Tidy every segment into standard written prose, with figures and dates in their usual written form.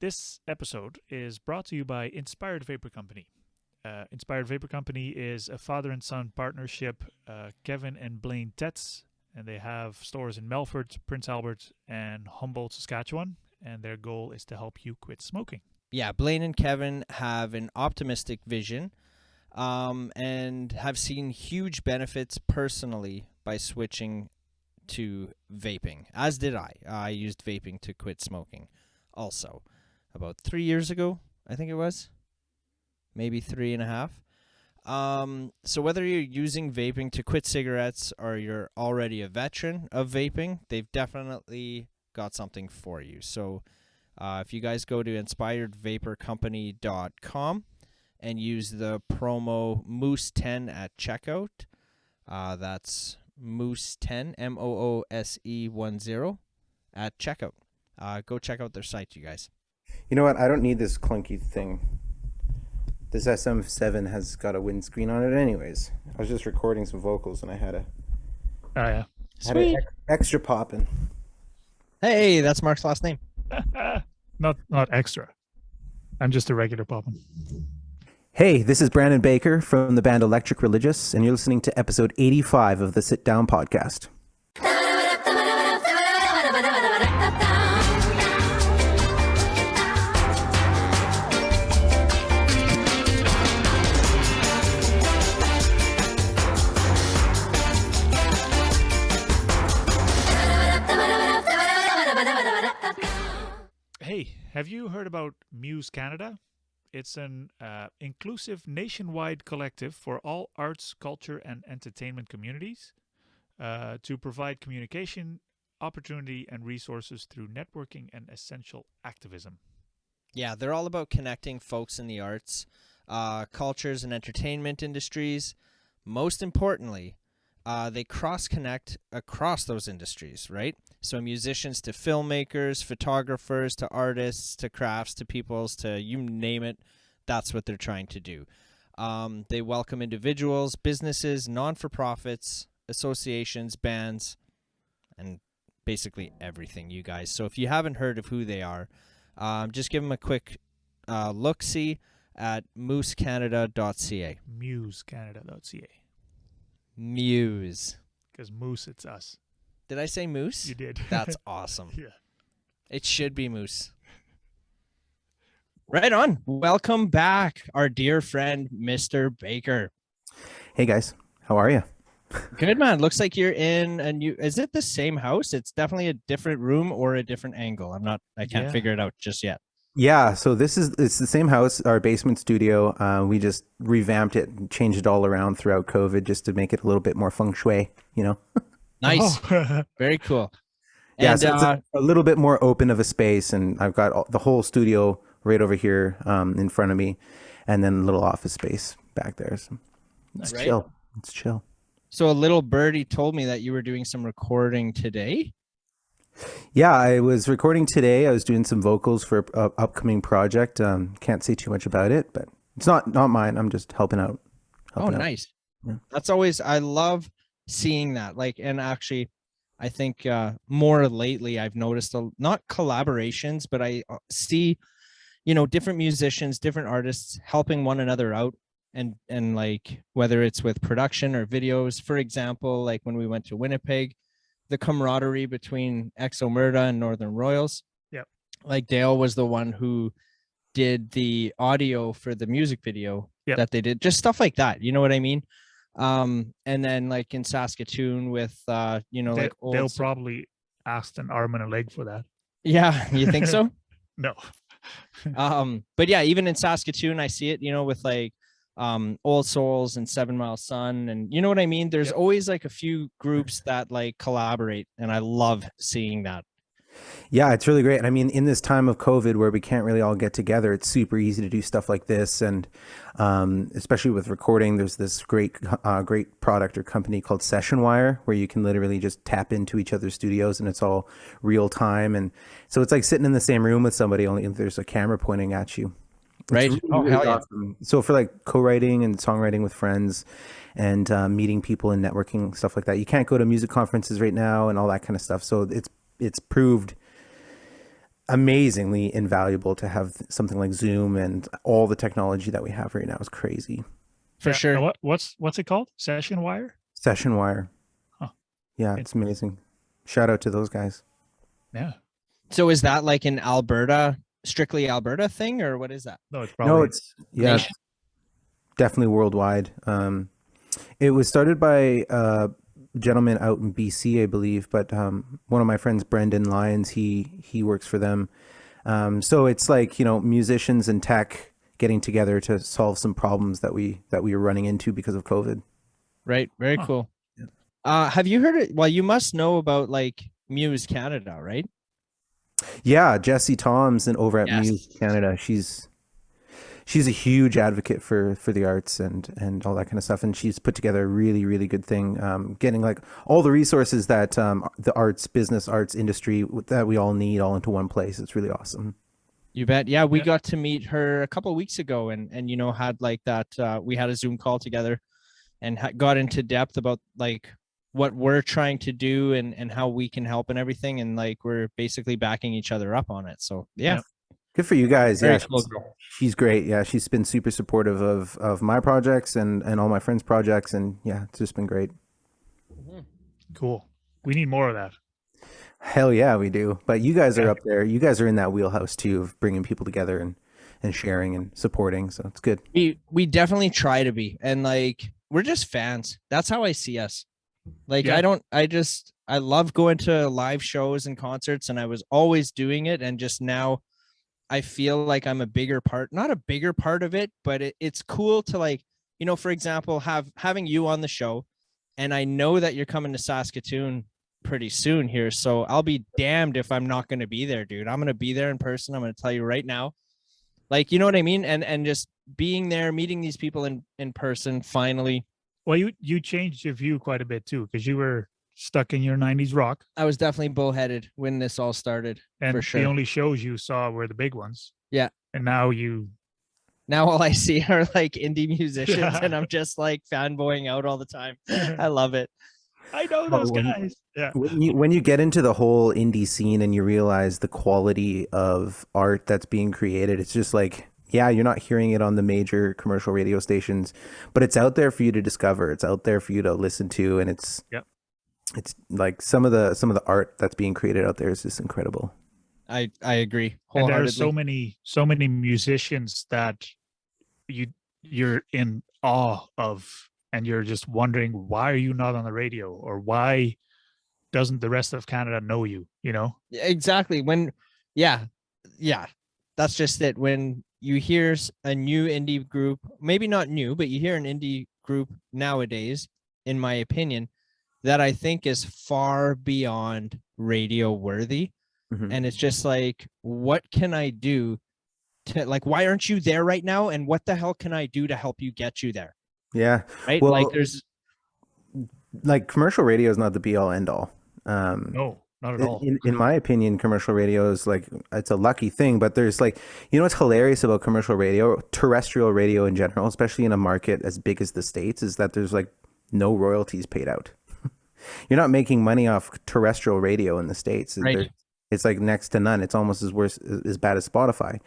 This episode is brought to you by Inspired Vapor Company. Inspired Vapor Company is a father and son partnership, Kevin and Blaine Tetz, and they have stores in Melfort, Prince Albert, and Humboldt, Saskatchewan, and their goal is to help you quit smoking. Yeah, Blaine and Kevin have an optimistic vision and have seen huge benefits personally by switching to vaping, as did I. I used vaping to quit smoking also about 3 years ago, I think it was. Maybe 3.5. So whether you're using vaping to quit cigarettes or you're already a veteran of vaping, they've definitely got something for you. So if you guys go to inspiredvaporcompany.com and use the promo Moose10 at checkout, that's Moose10, Moose10 at checkout. Go check out their site, you guys. You know what? I don't need this clunky thing. This SM7 has got a windscreen on it anyways. I was just recording some vocals and I had an extra poppin'. Hey, that's Mark's last name. Not extra. I'm just a regular Poppen. Hey, this is Brandon Baker from the band Electric Religious, and you're listening to episode 85 of the Sit Down Podcast. Hey, have you heard about Muse Canada? It's an inclusive nationwide collective for all arts, culture, and entertainment communities to provide communication, opportunity, and resources through networking and essential activism. Yeah, they're all about connecting folks in the arts, cultures, and entertainment industries. Most importantly, they cross-connect across those industries, right? So musicians to filmmakers, photographers to artists to crafts to peoples to you name it, that's what they're trying to do. They welcome individuals, businesses, non-for-profits, associations, bands, and basically everything, you guys. So if you haven't heard of who they are, just give them a quick look-see at moosecanada.ca. Moosecanada.ca. Muse. Because Moose, it's us. Did I say moose? You did. That's awesome. Yeah. It should be moose. Right on. Welcome back, our dear friend, Mr. Baker. Hey guys, how are you? Good, man. Looks like you're in a new, is it the same house? It's definitely a different room or a different angle. I can't figure it out just yet. Yeah, so it's the same house, our basement studio. We just revamped it and changed it all around throughout COVID just to make it a little bit more feng shui, you know? Nice. Oh. Very cool. Yeah, and, so it's a little bit more open of a space, and I've got the whole studio right over here in front of me, and then a little office space back there. So it's chill. It's chill. So a little birdie told me that you were doing some recording today. Yeah, I was recording today. I was doing some vocals for an upcoming project. Can't say too much about it, but it's not mine. I'm just helping out. Nice. Yeah. That's always, I love seeing that. Like, and actually, I think more lately I've noticed not collaborations, but I see, different musicians, different artists helping one another out. And like, whether it's with production or videos, for example, like when we went to Winnipeg, the camaraderie between Exo Murda and Northern Royals. Yep. Like Dale was the one who did the audio for the music video that they did, just stuff like that. You know what I mean? And then like in Saskatoon with, like old... They'll probably ask an arm and a leg for that. Yeah. You think so? No. But yeah, even in Saskatoon, I see it, with like, Old Souls and 7 Mile Sun, and you know what I mean? There's always like a few groups that like collaborate, and I love seeing that. Yeah, it's really great. I mean, in this time of COVID where we can't really all get together, it's super easy to do stuff like this. And especially with recording, there's this great product or company called Session Wire, where you can literally just tap into each other's studios and it's all real time. And so it's like sitting in the same room with somebody, only there's a camera pointing at you. Right. Really, really awesome. So for like co-writing and songwriting with friends and meeting people and networking, stuff like that, you can't go to music conferences right now and all that kind of stuff. So it's proved amazingly invaluable to have something like Zoom, and all the technology that we have right now is crazy. For sure. And what's it called? Session Wire? Session Wire. Huh. Yeah, it's amazing. Shout out to those guys. Yeah. So is that like an Alberta, strictly Alberta thing, or what is that? No, it's probably it's definitely worldwide. It was started by a gentleman out in BC, I believe, but one of my friends, Brendan Lyons, he works for them. So it's like, musicians and tech getting together to solve some problems that we were running into because of COVID. Right. Very cool. Have you heard it? Well, you must know about like Muse Canada, right? Yeah, Jessie Toms and over at Muse Canada, she's a huge advocate for the arts and all that kind of stuff, and she's put together a really, really good thing, getting like all the resources that the arts industry that we all need all into one place. It's really awesome. You bet. Yeah, we got to meet her a couple of weeks ago, and had like that. We had a Zoom call together, and got into depth about like what we're trying to do and how we can help and everything, and like we're basically backing each other up on it. So yeah. Good for you guys. Very yeah, cool. she's great. Yeah, she's been super supportive of my projects and all my friends' projects, and yeah, it's just been great. Cool. We need more of that. Hell yeah, we do. But you guys are up there. You guys are in that wheelhouse too of bringing people together and sharing and supporting. So it's good. We definitely try to be, and like we're just fans. That's how I see us. Like I love going to live shows and concerts, and I was always doing it, and just now I feel like I'm a bigger part, not a bigger part of it, but it's cool to like, for example, having you on the show, and I know that you're coming to Saskatoon pretty soon here. So I'll be damned if I'm not going to be there, dude. I'm going to be there in person. I'm going to tell you right now, like, you know what I mean? And just being there, meeting these people in person, finally. Well, you changed your view quite a bit too, because you were stuck in your 90s rock. I was definitely bullheaded when this all started. And for sure. The only shows you saw were the big ones. Yeah. And now all I see are like indie musicians, and I'm just like fanboying out all the time. I love it. I know those guys. Yeah. When you get into the whole indie scene and you realize the quality of art that's being created, it's just like, yeah, you're not hearing it on the major commercial radio stations, but it's out there for you to discover. It's out there for you to listen to, and it's like some of the art that's being created out there is just incredible. I agree. And there are so many musicians that you're in awe of, and you're just wondering, why are you not on the radio, or why doesn't the rest of Canada know you? Exactly. That's just it. When you hear a new indie group, maybe not new, but you hear an indie group nowadays, in my opinion, that I think is far beyond radio worthy. Mm-hmm. And it's just like, what can I do to, like, why aren't you there right now? And what the hell can I do to help you get you there? Yeah. Right. Well, like there's like commercial radio is not the be all end all. No, not at all. In my opinion, commercial radio is like, it's a lucky thing, but there's like, what's hilarious about commercial radio, terrestrial radio in general, especially in a market as big as the States, is that there's like no royalties paid out. You're not making money off terrestrial radio in the States. Right. It's like next to none. It's almost as bad as Spotify.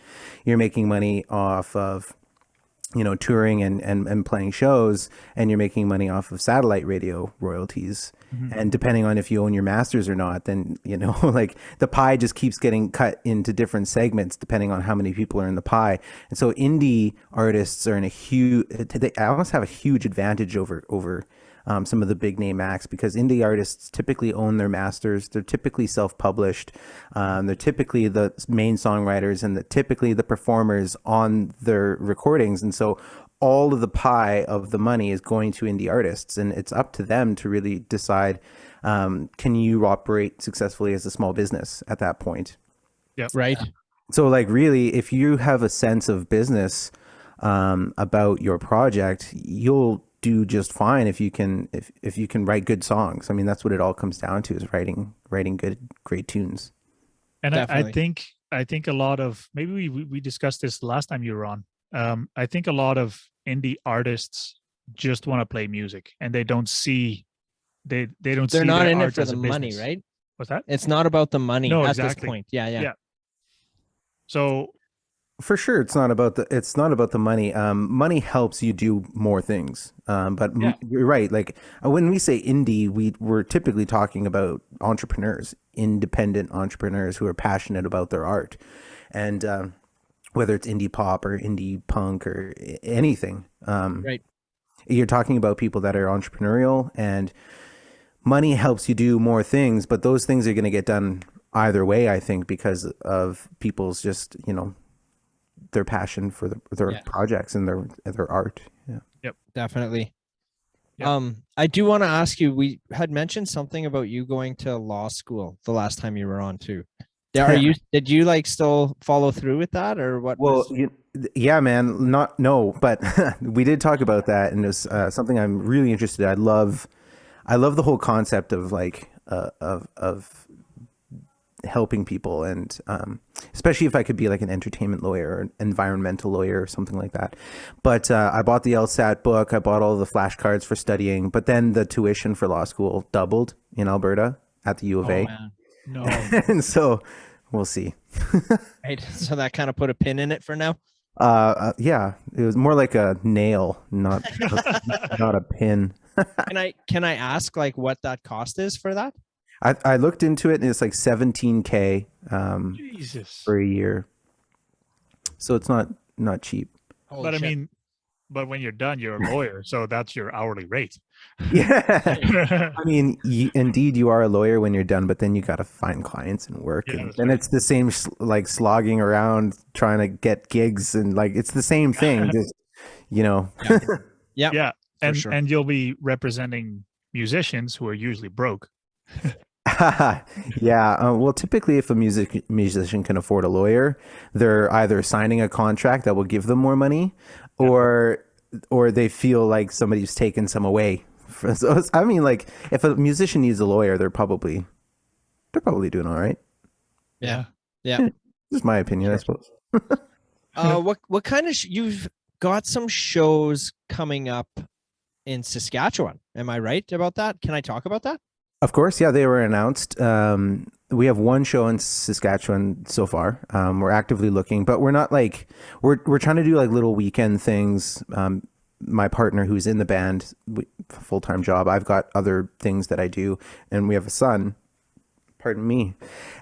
You're making money off of, touring and playing shows, and you're making money off of satellite radio royalties. Mm-hmm. And depending on if you own your masters or not, then, like the pie just keeps getting cut into different segments depending on how many people are in the pie. And so indie artists are they almost have a huge advantage over some of the big name acts, because indie artists typically own their masters. They're typically self-published. They're typically the main songwriters and typically the performers on their recordings. And so all of the pie of the money is going to indie artists, and it's up to them to really decide, can you operate successfully as a small business at that point? Yeah. Right. So like really, if you have a sense of business about your project, you'll do just fine if you can write good songs. I mean, that's what it all comes down to, is writing great tunes. And I think a lot of, maybe we discussed this last time you were on. I think a lot of indie artists just want to play music, and they don't see they're not in it for the money, right? What's that? It's not about the money at this point. Yeah. So For sure, it's not about the money. Money helps you do more things. But yeah, you're right. Like when we say indie, we're typically talking about entrepreneurs, independent entrepreneurs who are passionate about their art, and whether it's indie pop or indie punk or anything, Right. you're talking about people that are entrepreneurial, and money helps you do more things. But those things are going to get done either way, I think, because of people's just their passion for their Yeah, projects and their art. Yeah. yep, definitely. yep. I do want to ask you, we had mentioned something about you going to law school the last time you were on too. Did you like still follow through with that, or what Well, was? yeah, man. Not no, but we did talk about that, and it's something I'm really interested in. I love the whole concept of like of helping people, and especially if I could be like an entertainment lawyer or an environmental lawyer or something like that. But I bought the LSAT book. I bought all the flashcards for studying. But then the tuition for law school doubled in Alberta at the U of Oh A, man. No. and so we'll see. Right. So that kind of put a pin in it for now. Yeah, it was more like a nail, not a pin. Can I ask like what that cost is for that? I looked into it and it's like 17K Jesus. for a year, so it's not cheap. Holy But I shit. mean, but when you're done, you're a lawyer, so that's your hourly rate. Yeah, Yeah, I mean, indeed, you are a lawyer when you're done, but then you got to find clients and work, and that's then right. it's the same like slogging around trying to get gigs, and like it's the same thing. Just you know, Yeah, Yeah, for and sure. and you'll be representing musicians who are usually broke. yeah. Well, typically, if a musician can afford a lawyer, they're either signing a contract that will give them more money, Yeah. or they feel like somebody's taken some away. So I mean, like if a musician needs a lawyer, they're probably doing all right. Yeah. Yeah. Yeah. Just my opinion, I Sure. suppose. What kind of you've got some shows coming up in Saskatchewan? Am I right about that? Can I talk about that? Of course, yeah, they were announced. We have one show in Saskatchewan so far. We're actively looking, but we're not like we're trying to do like little weekend things. My partner, who's in the band, full time job. I've got other things that I do, and we have a son. Pardon me.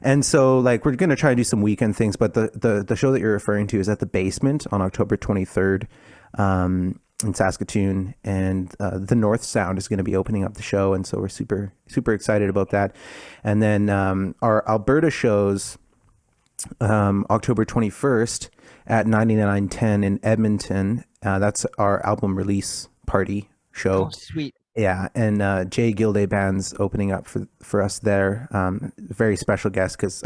And so, like, we're gonna try to do some weekend things. But the show that you're referring to is at the Basement on October 23rd. In Saskatoon, and the North Sound is going to be opening up the show, and so we're super excited about that. And then our Alberta shows October 21st at 9910 in Edmonton. That's our album release party show. Oh, sweet. Yeah, and Jay Gilday Band's opening up for us there. Very special guest because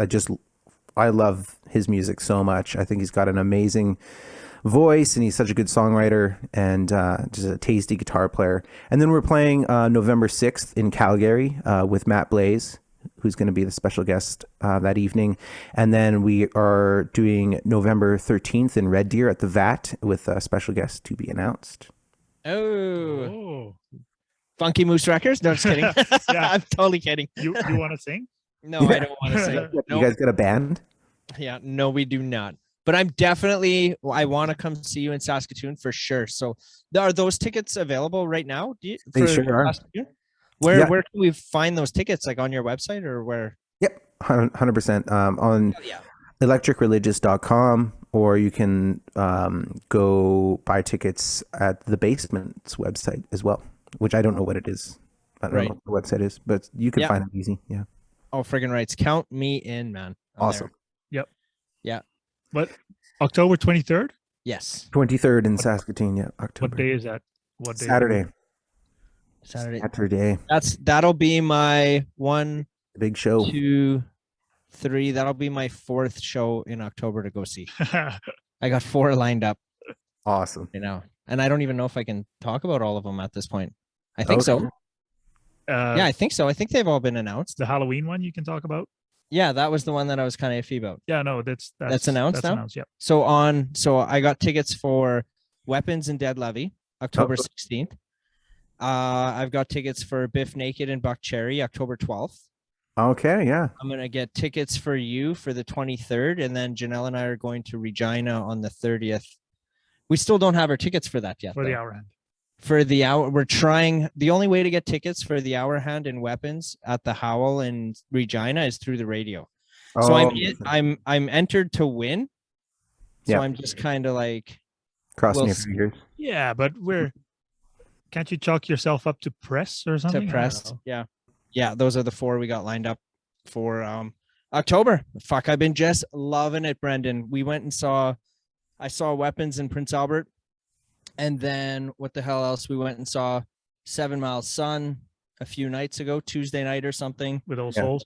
I love his music so much. I think he's got an amazing voice, and he's such a good songwriter, and just a tasty guitar player. And then we're playing November 6th in Calgary with Matt Blaze, who's going to be the special guest that evening. And then we are doing November 13th in Red Deer at the VAT with a special guest to be announced. Oh, Oh. Funky Moose Records? No, just kidding. Yeah. I'm totally kidding. You want to sing? No, I don't want to say. You No, guys got a band? yeah, no, we do not. But I want to come see you in Saskatoon for sure. So, are those tickets available right now? They sure are. Saskatoon? Where Yeah. where can we find those tickets? Like on your website or where? Yep, 100%. On Yeah. electricreligious.com, or you can go buy tickets at the Basement's website as well, which I don't know what it is. I don't Right. know what the website is, but you can Yeah. find it easy. Yeah. Oh, friggin' rights. Count me in, man. I'm Awesome. there. Yep. Yeah. But October 23rd? Yes. 23rd in Saskatoon. Yeah. October. What day is that? What day? Saturday. Saturday. Saturday. That'll be my 1, The big show. 2, 3. That'll be my 4th show in October to go see. I got 4 lined up, Awesome. and I don't even know if I can talk about all of them at this point. I think Okay. so. Yeah, I think so. I think they've all been announced. The Halloween one you can talk about? Yeah, that was the one that I was kind of iffy about. Yeah, no, that's announced now? Announced, yep. So I got tickets for Weapons and Dead Levy, October 16th. I've got tickets for Biff Naked and Buck Cherry, October 12th. Okay, yeah. I'm gonna get tickets for you for the 23rd, and then Janelle and I are going to Regina on the 30th. We still don't have our tickets for that yet, for the though. hour hand. For the hour, we're trying. The only way to get tickets for the hour hand and weapons at the Howl in Regina is through the radio. So Oh, I'm entered to win. So yeah. I'm just kind of like, Crossing we'll your see. fingers. Yeah, but can't you chalk yourself up to press or To something? I don't pressed. know. Yeah. Yeah. Those are the 4 we got lined up for October. Fuck, I've been just loving it, Brendan. I saw Weapons in Prince Albert. And then what the hell else? We went and saw 7 Mile Sun a few nights ago, Tuesday night or something. With Old Yeah. Souls,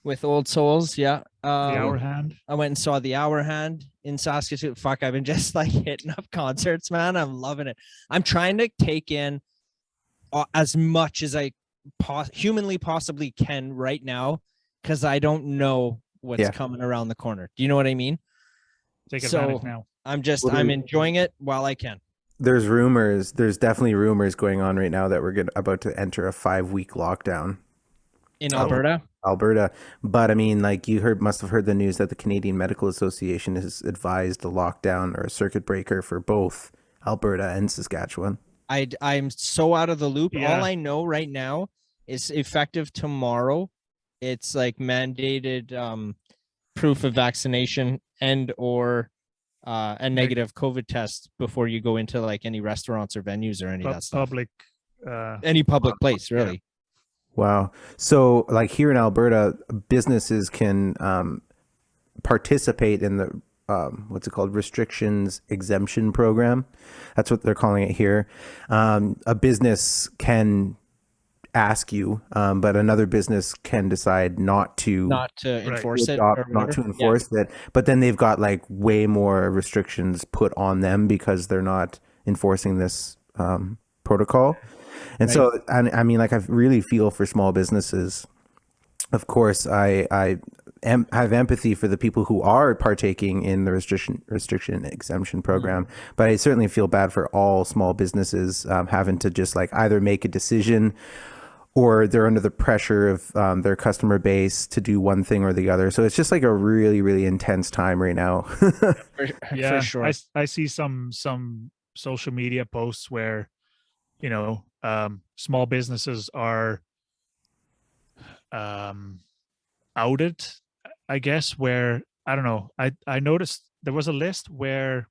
With Old Souls, yeah. the hour hand. I went and saw the Hour Hand in Saskatoon. Fuck, I've been just like hitting up concerts, man. I'm loving it. I'm trying to take in as much as I humanly possibly can right now, because I don't know what's coming around the corner. Do you know what I mean? Take advantage now. I'm enjoying it while I can. There's definitely rumors going on right now that we're about to enter a 5-week lockdown In Alberta? Alberta. But I mean, like, must have heard the news that the Canadian Medical Association has advised a lockdown or a circuit breaker for both Alberta and Saskatchewan. I'm so out of the loop. Yeah. All I know right now is effective tomorrow. It's like mandated proof of vaccination and or a negative COVID test before you go into like any restaurants or venues or any of that stuff. Any public place, really. Wow. So like here in Alberta, businesses can participate in the what's it called? Restrictions exemption program. That's what they're calling it here. A business can ask you, but another business can decide not to enforce it, not to enforce it. But then they've got like way more restrictions put on them because they're not enforcing this protocol. And so, I mean, like, I really feel for small businesses. Of course, I have empathy for the people who are partaking in the restriction exemption program, but I certainly feel bad for all small businesses having to just like either make a decision or they're under the pressure of their customer base to do one thing or the other. So it's just like a really, really intense time right now. For sure. I see some social media posts where, you know, small businesses are outed, I guess, where, I don't know, I noticed there was a list where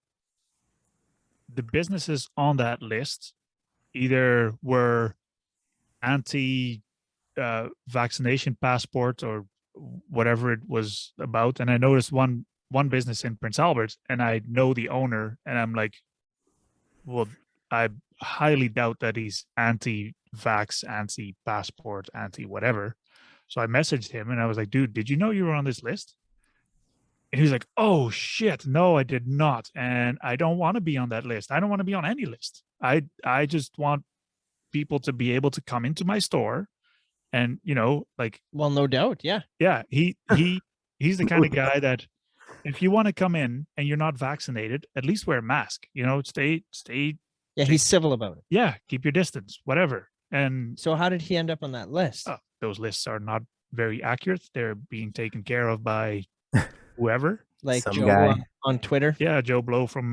the businesses on that list either were anti vaccination passport or whatever it was about. And I noticed one business in Prince Albert, and I know the owner, and I'm like, well, I highly doubt that he's anti-vax, anti-passport, anti-whatever. So I messaged him and I was like, dude, did you know you were on this list? And he was like, oh shit, no, I did not. And I don't want to be on that list. I don't want to be on any list. I just want people to be able to come into my store and, you know, like, well, no doubt. Yeah. Yeah. He's the kind of guy that if you want to come in and you're not vaccinated, at least wear a mask, you know, stay. Yeah. He's civil about it. Yeah. Keep your distance, whatever. And so how did he end up on that list? Those lists are not very accurate. They're being taken care of by whoever. Like some Joe guy on Twitter. Yeah. Joe Blow from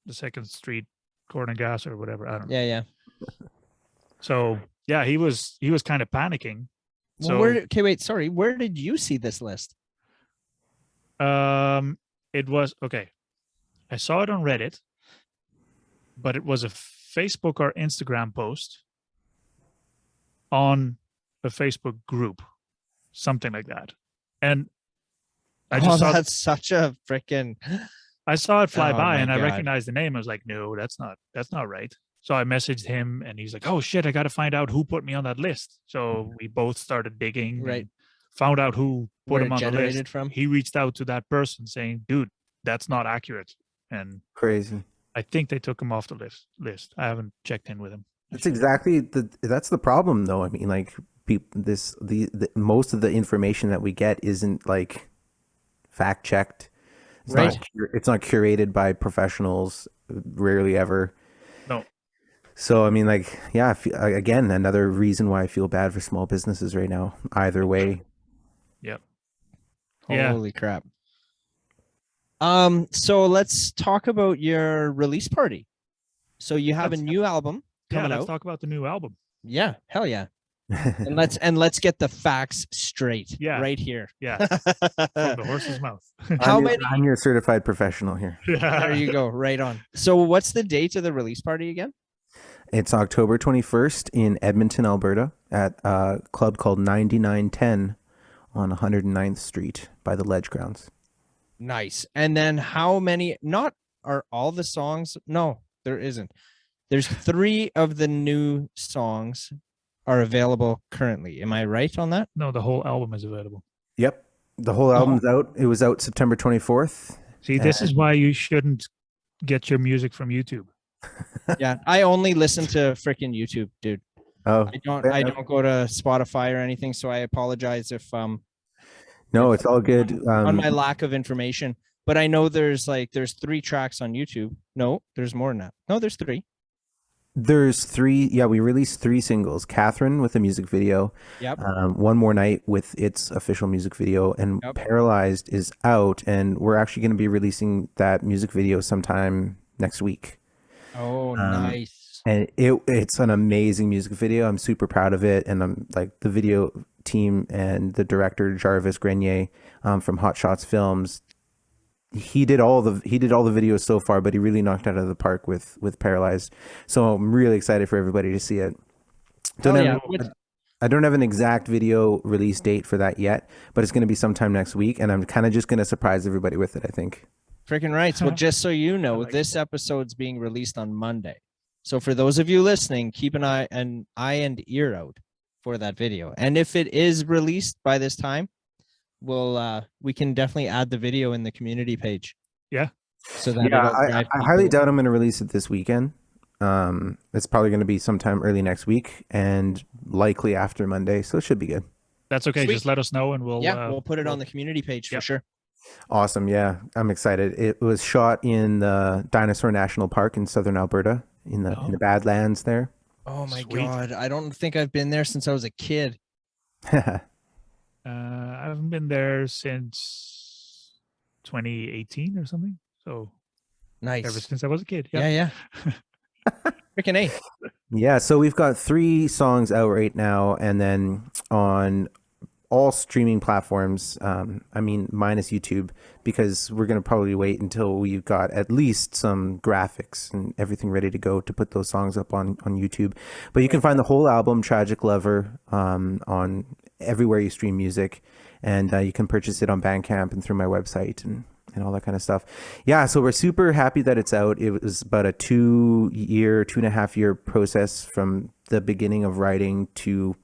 the 2nd Street Corn and Gas or whatever. I don't know. Yeah. So yeah, he was kind of panicking. Well, where did you see this list? It was okay. I saw it on Reddit, but it was a Facebook or Instagram post on a Facebook group, something like that. And I just saw that's such a freaking. I saw it fly by and God. I recognized the name. I was like, no, that's not right. So I messaged him and he's like, oh shit, I got to find out who put me on that list. So we both started digging, right? Found out who put him on the list. From. He reached out to that person saying, dude, that's not accurate. And crazy. I think they took him off the list. I haven't checked in with him. That's exactly that's the problem though. I mean, like the most of the information that we get isn't like fact checked. It's not curated by professionals, rarely ever. No. So, I mean, like, yeah, again, another reason why I feel bad for small businesses right now, either way. Yep. Yeah. Holy crap. So let's talk about your release party. So you have a new album coming let's out. talk about the new album. Yeah, hell yeah. and let's get the facts straight right here. Yeah. From the horse's mouth. I'm your certified professional here. There you go. Right on. So what's the date of the release party again? It's October 21st in Edmonton, Alberta, at a club called 9910 on 109th Street by the Ledge Grounds. Nice. And then how many, not are all the songs? No, there isn't. There's 3 of the new songs are available currently. Am I right on that? No, the whole album is available. Yep. The whole album's out. It was out September 24th. See, this is why you shouldn't get your music from YouTube. Yeah, I only listen to freaking YouTube, dude. Oh, I don't go to Spotify or anything, so I apologize if no, it's all good. On my lack of information. But I know there's 3 tracks on YouTube. No, there's more than that. No, there's 3. There's 3. Yeah, we released 3 singles. Catherine with a music video. Yep. One More Night with its official music video, and Paralyzed is out, and we're actually going to be releasing that music video sometime next week. Oh, nice. And it's an amazing music video. I'm super proud of it, and I'm like the video team and the director Jarvis Grenier from Hot Shots Films. He did all the videos so far, but he really knocked out of the park with Paralyzed. So I'm really excited for everybody to see it. I don't have an exact video release date for that yet, but it's going to be sometime next week, and I'm kind of just going to surprise everybody with it, I think. Freaking right. Well, just so you know, this episode's being released on Monday. So for those of you listening, keep an eye and ear out for that video. And if it is released by this time, we can definitely add the video in the community page. Yeah. So that I highly doubt I'm going to release it this weekend. It's probably going to be sometime early next week and likely after Monday. So it should be good. That's okay. Sweet. Just let us know and we'll put it on the community page for sure. Awesome. Yeah, I'm excited. It was shot in the Dinosaur National Park in southern Alberta in the Badlands there. Oh my God. I don't think I've been there since I was a kid. I haven't been there since 2018 or something. So nice. Ever since I was a kid. Yeah. Freaking A. Yeah. So we've got 3 songs out right now, and then on all streaming platforms, minus YouTube, because we're going to probably wait until we've got at least some graphics and everything ready to go to put those songs up on YouTube. But you can find the whole album, Tragic Lover, on everywhere you stream music, and you can purchase it on Bandcamp and through my website and all that kind of stuff. Yeah, so we're super happy that it's out. It was about a 2.5 year process from the beginning of writing to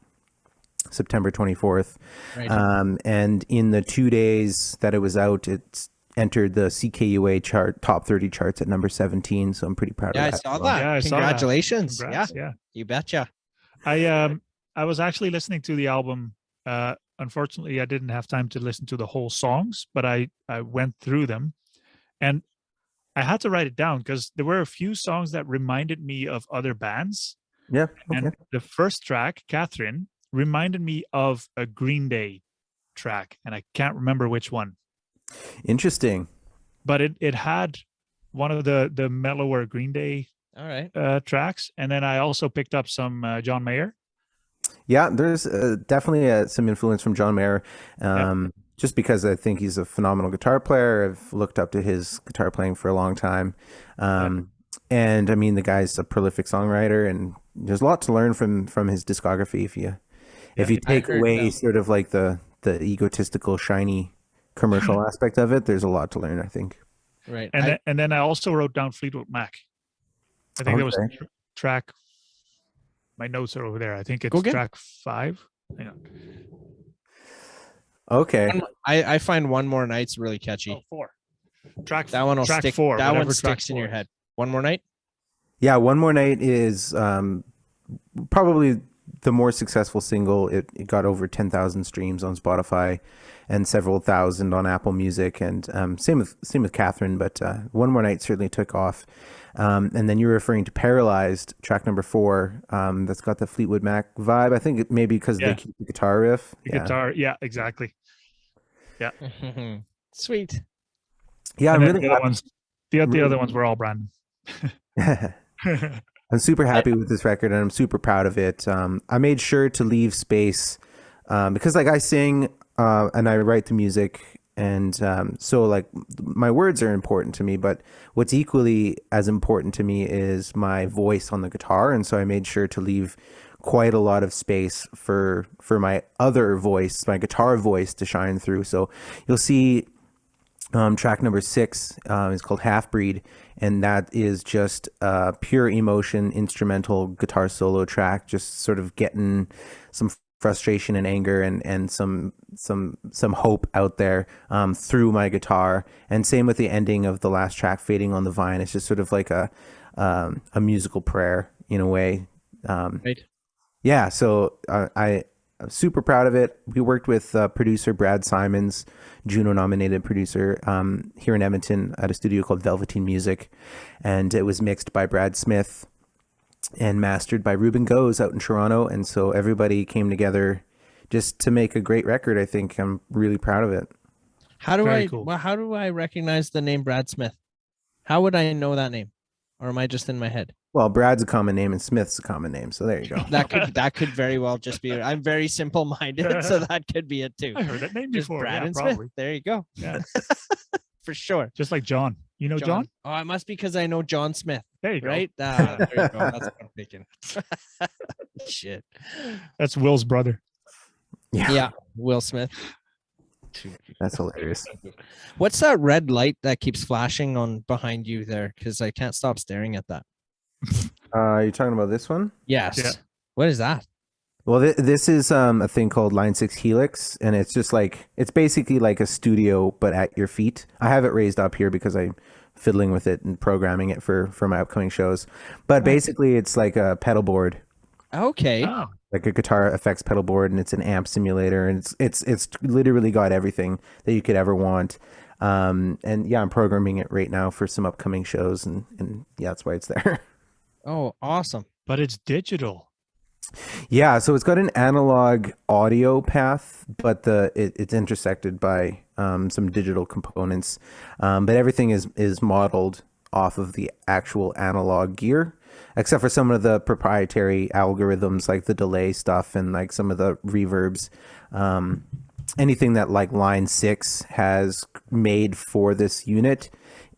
September 24th. Right. And in the 2 days that it was out, it's entered the CKUA chart, top 30 charts at number 17. So I'm pretty proud of that. I saw that. Yeah, congratulations. Congrats, yeah, you betcha. I was actually listening to the album. Unfortunately, I didn't have time to listen to the whole songs, but I went through them, and I had to write it down because there were a few songs that reminded me of other bands. Yeah. Okay. And the first track, Catherine, reminded me of a Green Day track, and I can't remember which one. Interesting. But it had one of the mellower Green Day tracks, and then I also picked up some John Mayer. Yeah, there's definitely some influence from John Mayer, just because I think he's a phenomenal guitar player. I've looked up to his guitar playing for a long time. And I mean, the guy's a prolific songwriter, and there's a lot to learn from his discography if you take away sort of like the egotistical, shiny commercial aspect of it. There's a lot to learn, I think. Right. And then I also wrote down Fleetwood Mac. I think that was track. My notes are over there. I think it's track 5. Hang on. Okay. I find One More Night's really catchy. Oh, 4. Track that one will track stick. 4. That one sticks in your head. One More Night. Yeah, One More Night is probably the more successful single. It got over 10,000 streams on Spotify and several thousand on Apple Music, and same with Catherine, but One More Night certainly took off. And then you're referring to Paralyzed, track number 4. That's got the Fleetwood Mac vibe. I think maybe because they keep the guitar riff. Guitar, yeah, exactly. Yeah. Sweet. Yeah, And I'm then really the other ones, the really- other ones were all Brandon. I'm super happy with this record, and I'm super proud of it. I made sure to leave space because, like, I sing and I write the music, and so like my words are important to me. But what's equally as important to me is my voice on the guitar, and so I made sure to leave quite a lot of space for my other voice, my guitar voice, to shine through. So you'll see track number 6 is called Half Breed, and that is just a pure emotion instrumental guitar solo track, just sort of getting some frustration and anger and some hope out there through my guitar. And same with the ending of the last track, Fading on the Vine. It's just sort of like a musical prayer in a way. Right. Yeah, so I'm super proud of it. We worked with producer Brad Simons, Juno-nominated producer, here in Edmonton at a studio called Velveteen Music, and it was mixed by Brad Smith and mastered by Ruben Goes out in Toronto. And so everybody came together just to make a great record. I think I'm really proud of it. How do Very I cool. well, how do I recognize the name Brad Smith? How would I know that name? Or am I just in my head? Well, Brad's a common name and Smith's a common name, so there you go. That could very well just be. I'm very simple minded, so that could be it too. I heard that name Just before. Brad Yeah, and probably. Smith. There you go. Yeah. For sure. Just like John. You know John? Oh, it must be because I know John Smith, There you go. right? There you go. That's what I'm thinking. Shit. That's Will's brother. Yeah, Will Smith. That's hilarious. What's that red light that keeps flashing on behind you there? Because I can't stop staring at that. You're talking about this one? Yes. Yeah. What is that? Well, this is a thing called Line 6 Helix, and it's just like, it's basically like a studio, but at your feet. I have it raised up here because I'm fiddling with it and programming it for my upcoming shows. But basically, it's like a pedal board, Okay. Oh, like a guitar effects pedal board, and it's an amp simulator, and it's literally got everything that you could ever want. And yeah, I'm programming it right now for some upcoming shows, and yeah, that's why it's there. Oh, awesome. but it's digital. Yeah, so it's got an analog audio path, but it's intersected by some digital components. But everything is modeled off of the actual analog gear, except for some of the proprietary algorithms like the delay stuff and like some of the reverbs. Anything that like Line 6 has made for this unit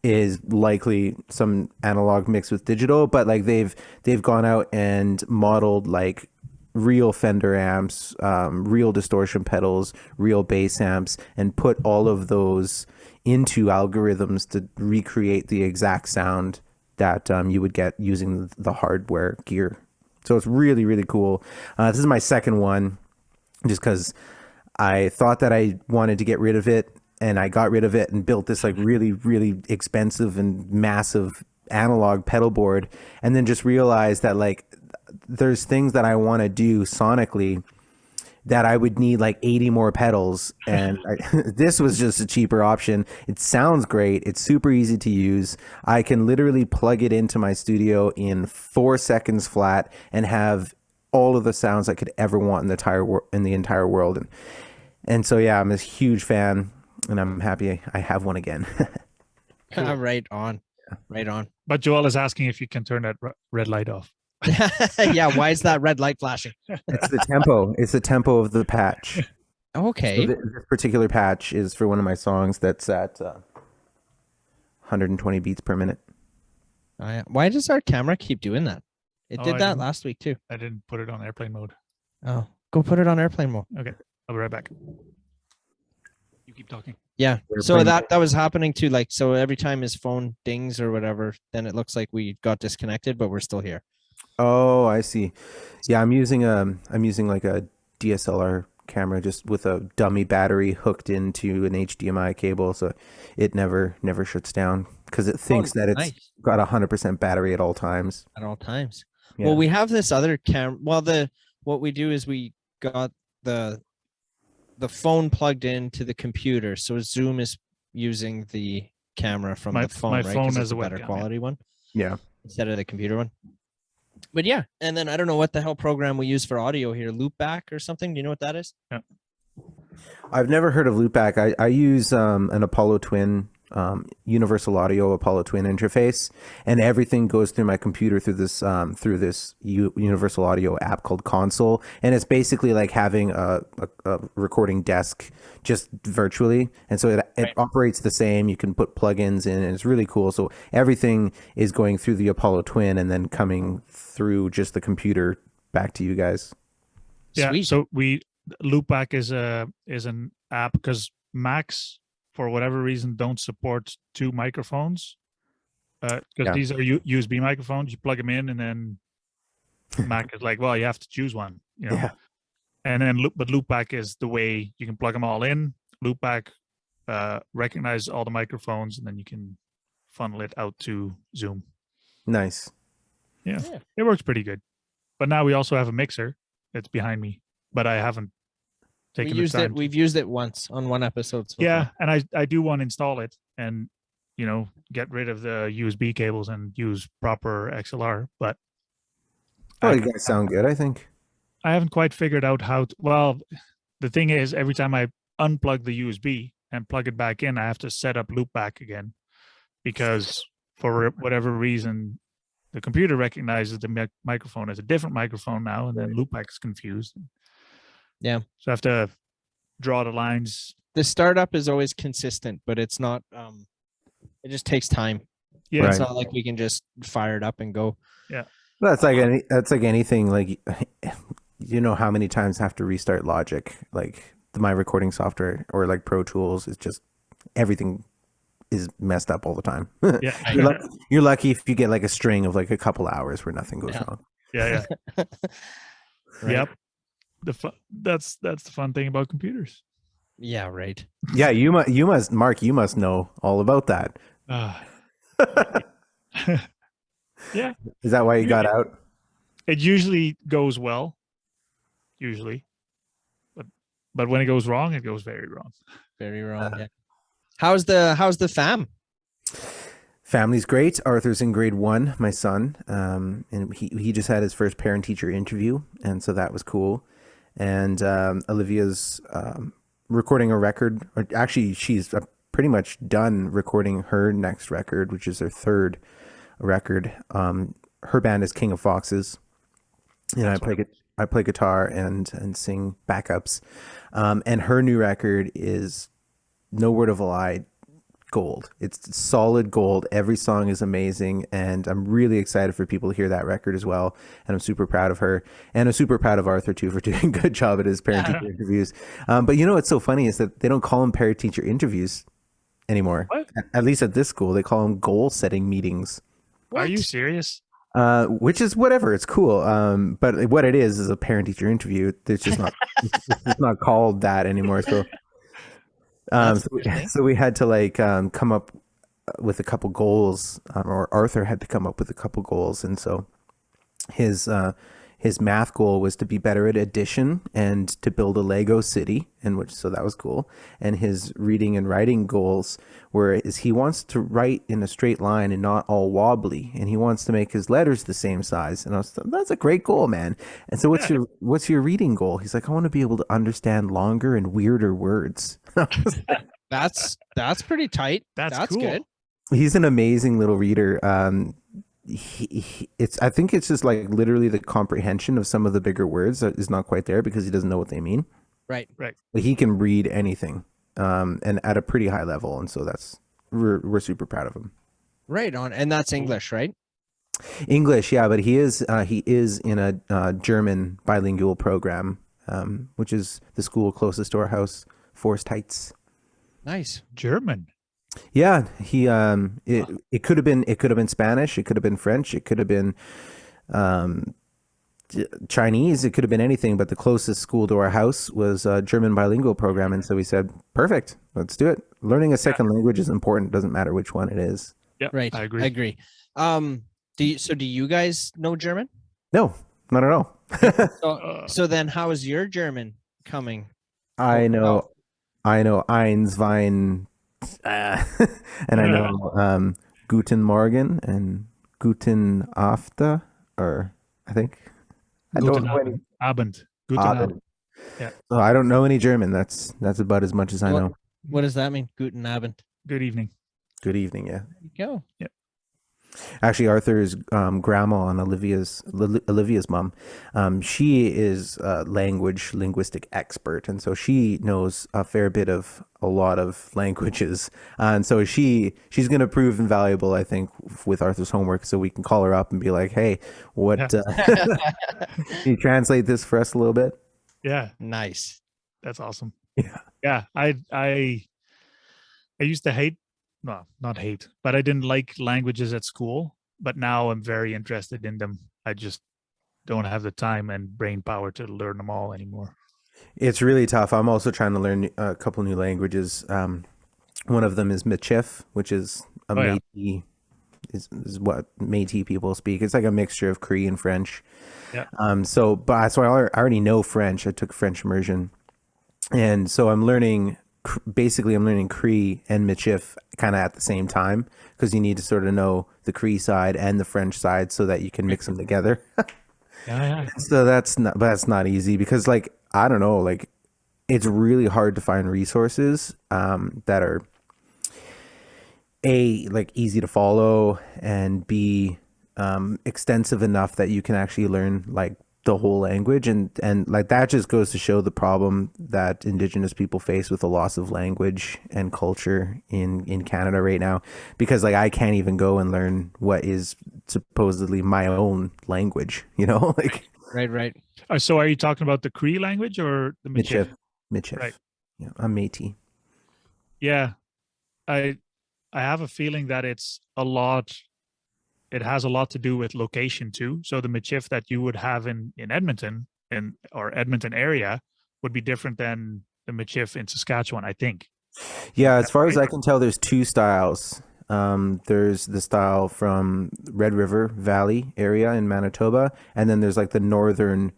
is likely some analog mixed with digital, but like they've gone out and modeled like real Fender amps, real distortion pedals, real bass amps, and put all of those into algorithms to recreate the exact sound that you would get using the hardware gear. So it's really, really cool. This is my second one, just because I thought that I wanted to get rid of it, and I got rid of it and built this like really, really expensive and massive analog pedal board, and then just realized that like there's things that I want to do sonically that I would need like 80 more pedals, and this was just a cheaper option. It sounds great. It's super easy to use. I can literally plug it into my studio in 4 seconds flat and have all of the sounds I could ever want in the entire world. And so yeah, I'm a huge fan, and I'm happy I have one again. Right on. Right on. But Joel is asking if you can turn that red light off. Yeah, why is that red light flashing? It's the tempo. It's the tempo of the patch. Okay. So this particular patch is for one of my songs that's at 120 beats per minute. Why does our camera keep doing that? It Oh, did I that didn't- last week too. I didn't put it on airplane mode. Oh, go put it on airplane mode. Okay, I'll be right back. You keep talking. Yeah. So Airplane that was happening too. Like, so every time his phone dings or whatever, then it looks like we got disconnected, but we're still here. Oh, I see. Yeah, I'm using like a DSLR camera just with a dummy battery hooked into an HDMI cable, so it never shuts down because it thinks that it's nice. got 100% battery at all times. At all times. Yeah. Well, we have this other camera. Well, what we do is we got the phone plugged into the computer, so Zoom is using the camera from My- the phone, my right? 'Cause phone it's has a better webcam, yeah. quality one Yeah. instead of the computer one. But yeah, and then I don't know what the hell program we use for audio here, Loopback or something. Do you know what that is? Yeah. I've never heard of loopback. I use an Apollo Twin, Universal Audio Apollo Twin interface, and everything goes through my computer through this Universal Audio app called Console, and it's basically like having a recording desk just virtually, and so it operates the same. You can put plugins in, and it's really cool. So everything is going through the Apollo Twin and then coming through just the computer back to you guys. Yeah. Sweet. So Loopback is an app because Macs, for whatever reason, don't support two microphones. Because these are USB microphones. You plug them in, and then Mac is like, well, you have to choose one. Yeah. And then but Loopback is the way you can plug them all in. Loopback recognizes all the microphones, and then you can funnel it out to Zoom. Nice. Yeah. It works pretty good. But now we also have a mixer that's behind me, but I haven't taken the time. We've used it once on one episode. So yeah, far. and I do want to install it and get rid of the USB cables and use proper XLR. But you guys sound good, I think. I haven't quite figured out how to. Well, the thing is, every time I unplug the USB and plug it back in, I have to set up Loopback again because for whatever reason, the computer recognizes the microphone as a different microphone now, and then Loopback is confused. Yeah. So I have to draw the lines. The startup is always consistent, but it's not. It just takes time. Yeah. It's not like we can just fire it up and go. Yeah. That's like anything. Like, how many times I have to restart Logic, like my recording software, or like Pro Tools. It's just everything is messed up all the time. Yeah. You're lucky if you get like a string of like a couple hours where nothing goes wrong. Yeah. Right. Yep. That's the fun thing about computers. Yeah. Right. Yeah. You must, Mark. You must know all about that. Yeah. Is that why you got out? It usually goes well. Usually. But when it goes wrong, it goes very wrong. Very wrong. Yeah. How's the fam? Family's great. Arthur's in grade 1, my son, and he just had his first parent-teacher interview, and so that was cool. And Olivia's recording a record. Or actually, she's pretty much done recording her next record, which is her third record. Her band is King of Foxes, and I play guitar and sing backups. And her new record is, no word of a lie, gold. It's solid gold. Every song is amazing, and I'm really excited for people to hear that record as well. And I'm super proud of her, and I'm super proud of Arthur too for doing a good job at his parent-teacher interviews. But what's so funny is that they don't call them parent-teacher interviews anymore. What? At least at this school, they call them goal-setting meetings. What? Are you serious? Which is whatever. It's cool. But what it is a parent-teacher interview. It's just not. It's not called that anymore. So. So we had to come up with a couple goals, or Arthur had to come up with a couple goals, and so his math goal was to be better at addition and to build a Lego city, so that was cool. And his reading and writing goals he wants to write in a straight line and not all wobbly, and he wants to make his letters the same size. And that's a great goal, man. And so what's your reading goal? He's like, I want to be able to understand longer and weirder words. That's pretty tight. That's cool. Good. He's an amazing little reader. I think it's just like literally the comprehension of some of the bigger words is not quite there because he doesn't know what they mean. Right. But he can read anything, and at a pretty high level, and so we're super proud of him. Right on, and that's English, right? English, yeah, but he is in a German bilingual program, which is the school closest to our house, Forest Heights. Nice. German. Yeah, it could have been Spanish, it could have been French, it could have been Chinese, it could have been anything, but the closest school to our house was a German bilingual program, and so we said, perfect, let's do it. Learning a second language is important, doesn't matter which one it is. Yeah, right. I agree. Do you guys know German? No, not at all. So then how is your German coming? I know eins, zwei, and I know Guten Morgen and Guten After, or I think. I don't know any. Abend. Guten Abend. Yeah. So I don't know any German. That's about as much as I know. What does that mean? Guten Abend. Good evening. Good evening. Yeah. There you go. Yeah. Actually, Arthur's grandma and Olivia's mom, she is a linguistic expert, and so she knows a fair bit of a lot of languages, and so she's going to prove invaluable, I think, with Arthur's homework. So we can call her up and be like, "Hey, what? Can you translate this for us a little bit?" Yeah. Nice. That's awesome. Yeah. Yeah. I used to hate, well, not hate, but I didn't like languages at school. But now I'm very interested in them. I just don't have the time and brain power to learn them all anymore. It's really tough. I'm also trying to learn a couple new languages. One of them is Michif, which is a Métis, is what Métis people speak. It's like a mixture of Cree and French. Yeah. So I already know French. I took French immersion, and so I'm learning. Basically, I'm learning Cree and Michif kind of at the same time, because you need to sort of know the Cree side and the French side so that you can mix them together. Yeah. So that's not easy, because like, I don't know, like it's really hard to find resources that are like easy to follow, and B, extensive enough that you can actually learn like the whole language, and like that just goes to show the problem that Indigenous people face with the loss of language and culture in Canada right now, because like I can't even go and learn what is supposedly my own language, like Right. So are you talking about the Cree language or the Michif? Michif. Right. Yeah, I'm Métis. Yeah. I have a feeling that it has a lot to do with location too. So the Michif that you would have in Edmonton or Edmonton area would be different than the Michif in Saskatchewan, I think. Yeah, as far as I can tell, there's two styles. There's the style from Red River Valley area in Manitoba, and then there's like the northern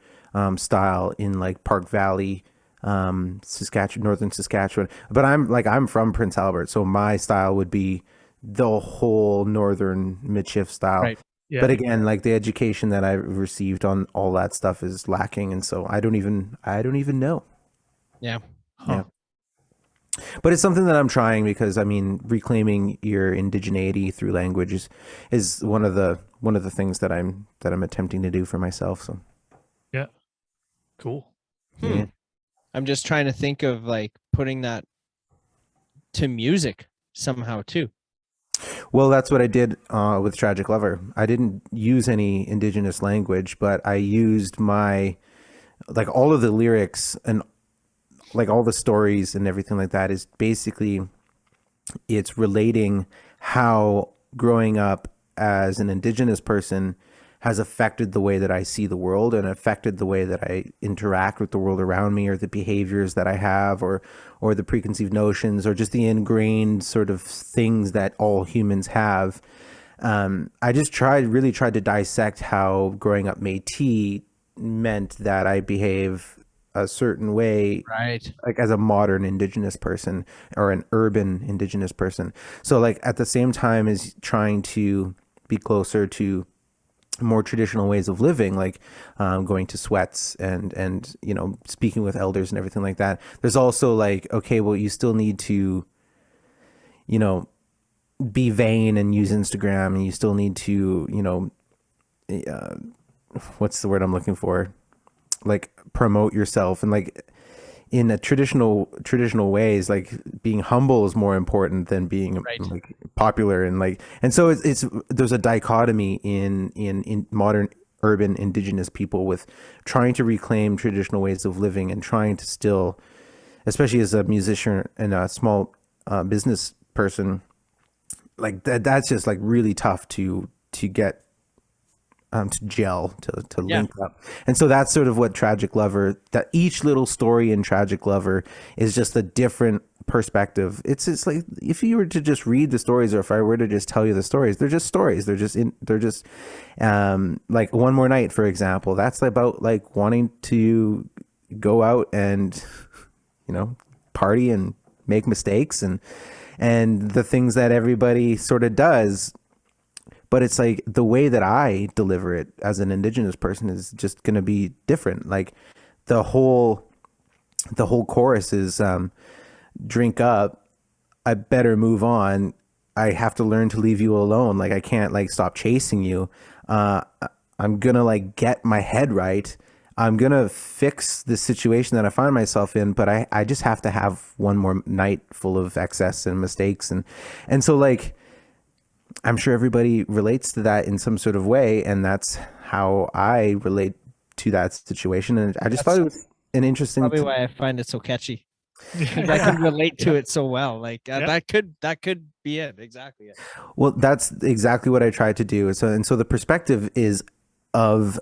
style in like Park Valley, Saskatchewan, northern Saskatchewan. But I'm from Prince Albert, so my style would be the whole northern Michif style. Right. Yeah. But again, like the education that I've received on all that stuff is lacking, and so I don't even know. Yeah. Huh. Yeah. But it's something that I'm trying, because I mean, reclaiming your indigeneity through language is one of the things that I'm attempting to do for myself. So Yeah. Cool. yeah. I'm just trying to think of like putting that to music somehow too. Well, that's what I did with Tragic Lover. I didn't use any Indigenous language, but I used my, like, all of the lyrics and like all the stories and everything like that is basically, it's relating how growing up as an Indigenous person has affected the way that I see the world and affected the way that I interact with the world around me, or the behaviors that I have, or the preconceived notions, or just the ingrained sort of things that all humans have. I just really tried to dissect how growing up Métis meant that I behave a certain way, Right. like as a modern Indigenous person or an urban Indigenous person. So like at the same time as trying to be closer to more traditional ways of living, like going to sweats and speaking with elders and everything like that, there's also like, okay, well, you still need to be vain and use Instagram, and you still need to what's the word I'm looking for, like promote yourself, and like in a traditional ways, like being humble is more important than being like popular, and so it's there's a dichotomy in modern urban Indigenous people with trying to reclaim traditional ways of living and trying to still, especially as a musician and a small business person, like that's just like really tough to get to gel, to link up. And so that's sort of what Tragic Lover, that each little story in Tragic Lover is just a different perspective. It's like if you were to just read the stories, or if I were to just tell you the stories, they're just stories. They're just like One More Night, for example. That's about like wanting to go out and party and make mistakes and the things that everybody sort of does. But it's like the way that I deliver it as an Indigenous person is just going to be different. Like the whole the whole chorus is drink up, I better move on. I have to learn to leave you alone. Like I can't like stop chasing you. Uh, I'm gonna like get my head right. I'm gonna fix the situation that I find myself in, but I just have to have one more night full of excess and mistakes and so like I'm sure everybody relates to that in some sort of way, and that's how I relate to that situation. And I just thought it was an interesting. Probably why I find it so catchy. Because I can relate to it so well. Like that could be it. Exactly. It. Well, that's exactly what I tried to do. So the perspective is of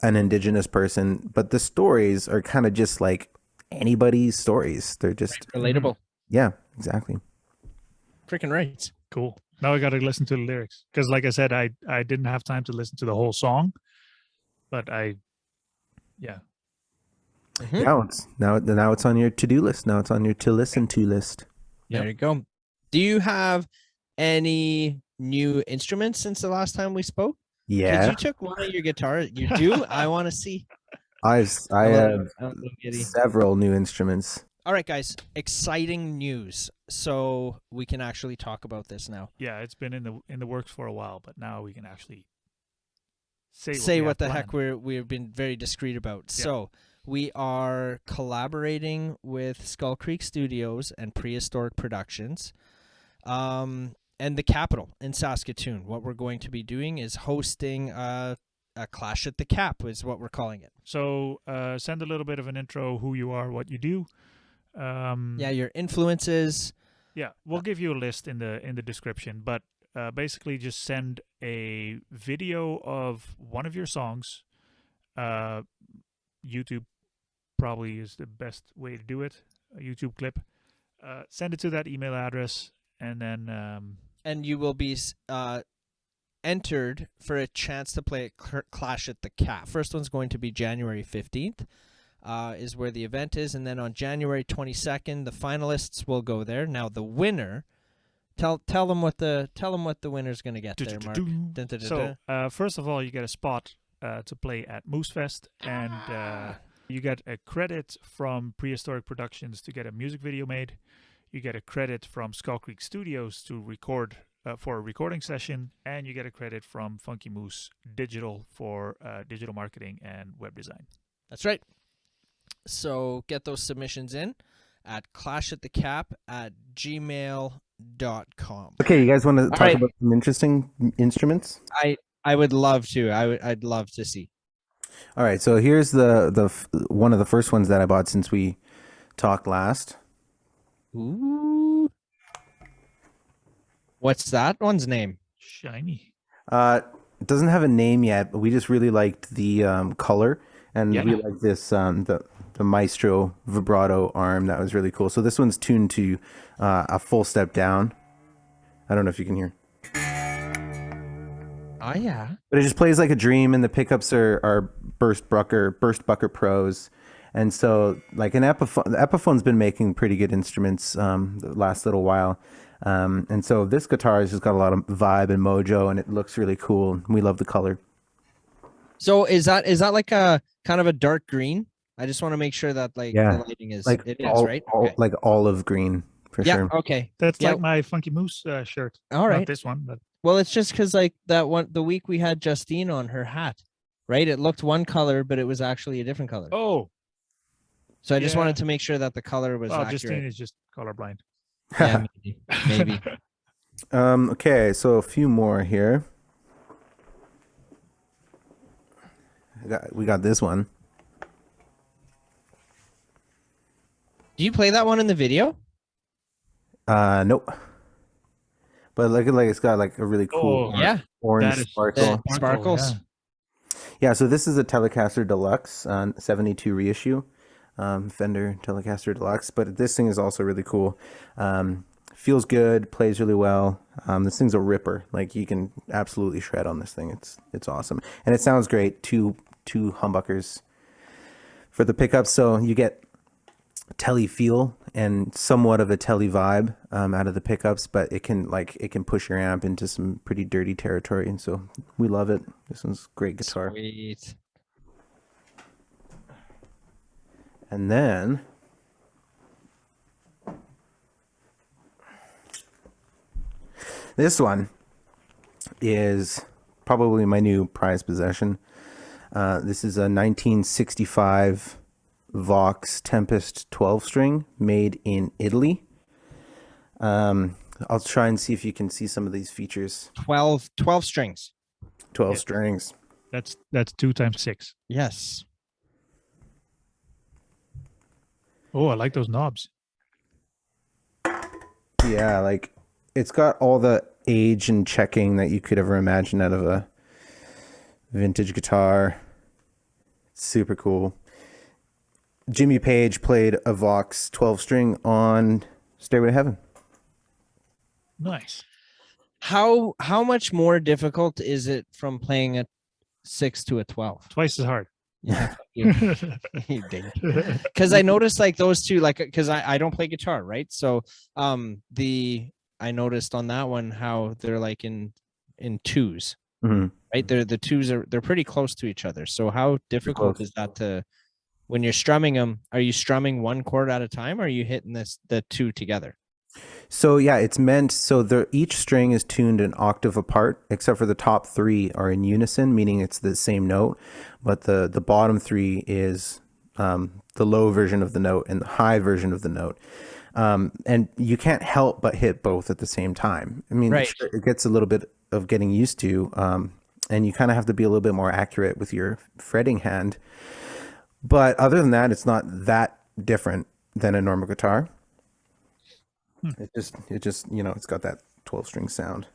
an Indigenous person, but the stories are kind of just like anybody's stories. They're just relatable. Yeah, exactly. Freaking right. Cool. Now I got to listen to the lyrics because, like I said, I didn't have time to listen to the whole song, but yeah. Mm-hmm. Now it's on your to-do list. Now it's on your to listen to list. Yep. There you go. Do you have any new instruments since the last time we spoke? Yeah. Because you took one of your guitars. You do? I want to see. I have several new instruments. All right, guys. Exciting news. So we can actually talk about this now. Yeah, it's been in the works for a while, but now we can actually say what the heck we've been very discreet about. Yeah. So we are collaborating with Skull Creek Studios and Prehistoric Productions, and the Capital in Saskatoon. What we're going to be doing is hosting a Clash at the Cap, is what we're calling it. So send a little bit of an intro, who you are, what you do. Yeah, your influences. Yeah, we'll give you a list in the description, but basically just send a video of one of your songs. YouTube probably is the best way to do it. A YouTube clip. Send it to that email address, and then and you will be entered for a chance to play at Clash at the Cap. First one's going to be January 15th. Is where the event is, and then on January 22nd, the finalists will go there. Now the winner, tell them what the winner's going to get there, Mark. So first of all, you get a spot to play at Moosefest, and you get a credit from Prehistoric Productions to get a music video made. You get a credit from Skull Creek Studios to record for a recording session, and you get a credit from Funky Moose Digital for digital marketing and web design. That's right. So get those submissions in at clashatthecap@gmail.com. Okay, you guys want to talk about some interesting instruments? I would love to. I'd love to see. All right, so here's the one of the first ones that I bought since we talked last. Ooh. What's that one's name? Shiny. It doesn't have a name yet, but we just really liked the color, and we like this the Maestro vibrato arm. That was really cool. So this one's tuned to a full step down. I don't know if you can hear. Oh yeah. But it just plays like a dream, and the pickups are burst bucker pros. And so like the Epiphone's been making pretty good instruments the last little while. And so this guitar has just got a lot of vibe and mojo, and it looks really cool. We love the color. So is that like a kind of a dark green? I just want to make sure that the lighting is like it is right. Like olive green for sure. Okay. That's like my Funky Moose shirt. All right. Not this one, but well, it's just because like that one the week we had Justine on her hat, right? It looked one color, but it was actually a different color. Oh. So I just wanted to make sure that the color was accurate. Justine is just colorblind. Yeah, maybe. Okay, so a few more here. We got this one. Do you play that one in the video? Nope. But look at it's got like a really cool orange sparkle. Sparkles. Yeah, so this is a Telecaster Deluxe 72 reissue. Fender Telecaster Deluxe, but this thing is also really cool. Feels good, plays really well. This thing's a ripper. Like you can absolutely shred on this thing. It's awesome, and it sounds great. Two humbuckers for the pickups, so you get telly feel and somewhat of a telly vibe out of the pickups, but it can push your amp into some pretty dirty territory, and so we love it. This one's great guitar. Sweet. And then This one is probably my new prized possession. This is a 1965 Vox Tempest 12 string made in Italy. I'll try and see if you can see some of these features. 12 strings. 12 strings. That's 2 times 6. Yes. Oh, I like those knobs. Yeah, like it's got all the age and checking that you could ever imagine out of a vintage guitar. Super cool. Jimmy Page played a Vox 12 string on Stairway to Heaven. Nice. How much more difficult is it from playing a 6 to a 12? Twice as hard. Yeah, you ding. Because I noticed like those two, like, because I don't play guitar, right? So I noticed on that one how they're like in twos, right? The twos they're pretty close to each other. So how difficult is that to, when you're strumming them? Are you strumming one chord at a time, or are you hitting the two together? So yeah, it's meant so each string is tuned an octave apart, except for the top 3 are in unison, meaning it's the same note, but the bottom 3 is the low version of the note and the high version of the note. And you can't help but hit both at the same time. I mean, right. Sure, it gets a little bit of getting used to, and you kind of have to be a little bit more accurate with your fretting hand. But other than that, it's not that different than a normal guitar. It just, you know, it's got that 12 string sound.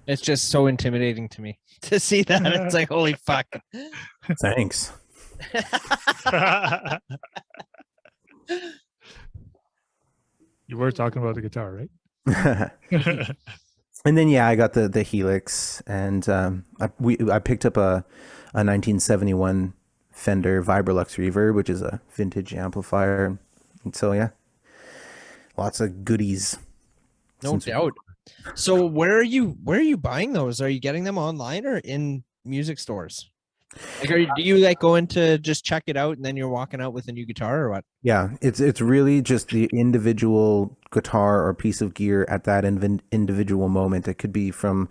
It's just so intimidating to me to see that. It's like, holy fuck. Thanks. You were talking about the guitar, right? And then yeah, I got the Helix, and I picked up a 1971 Fender Vibrolux Reverb, which is a vintage amplifier. And so yeah, lots of goodies. No doubt. So where are you buying those? Are you getting them online or in music stores? Like, do you like go in to just check it out and then you're walking out with a new guitar, or what? Yeah, it's really just the individual guitar or piece of gear at that individual moment. It could be from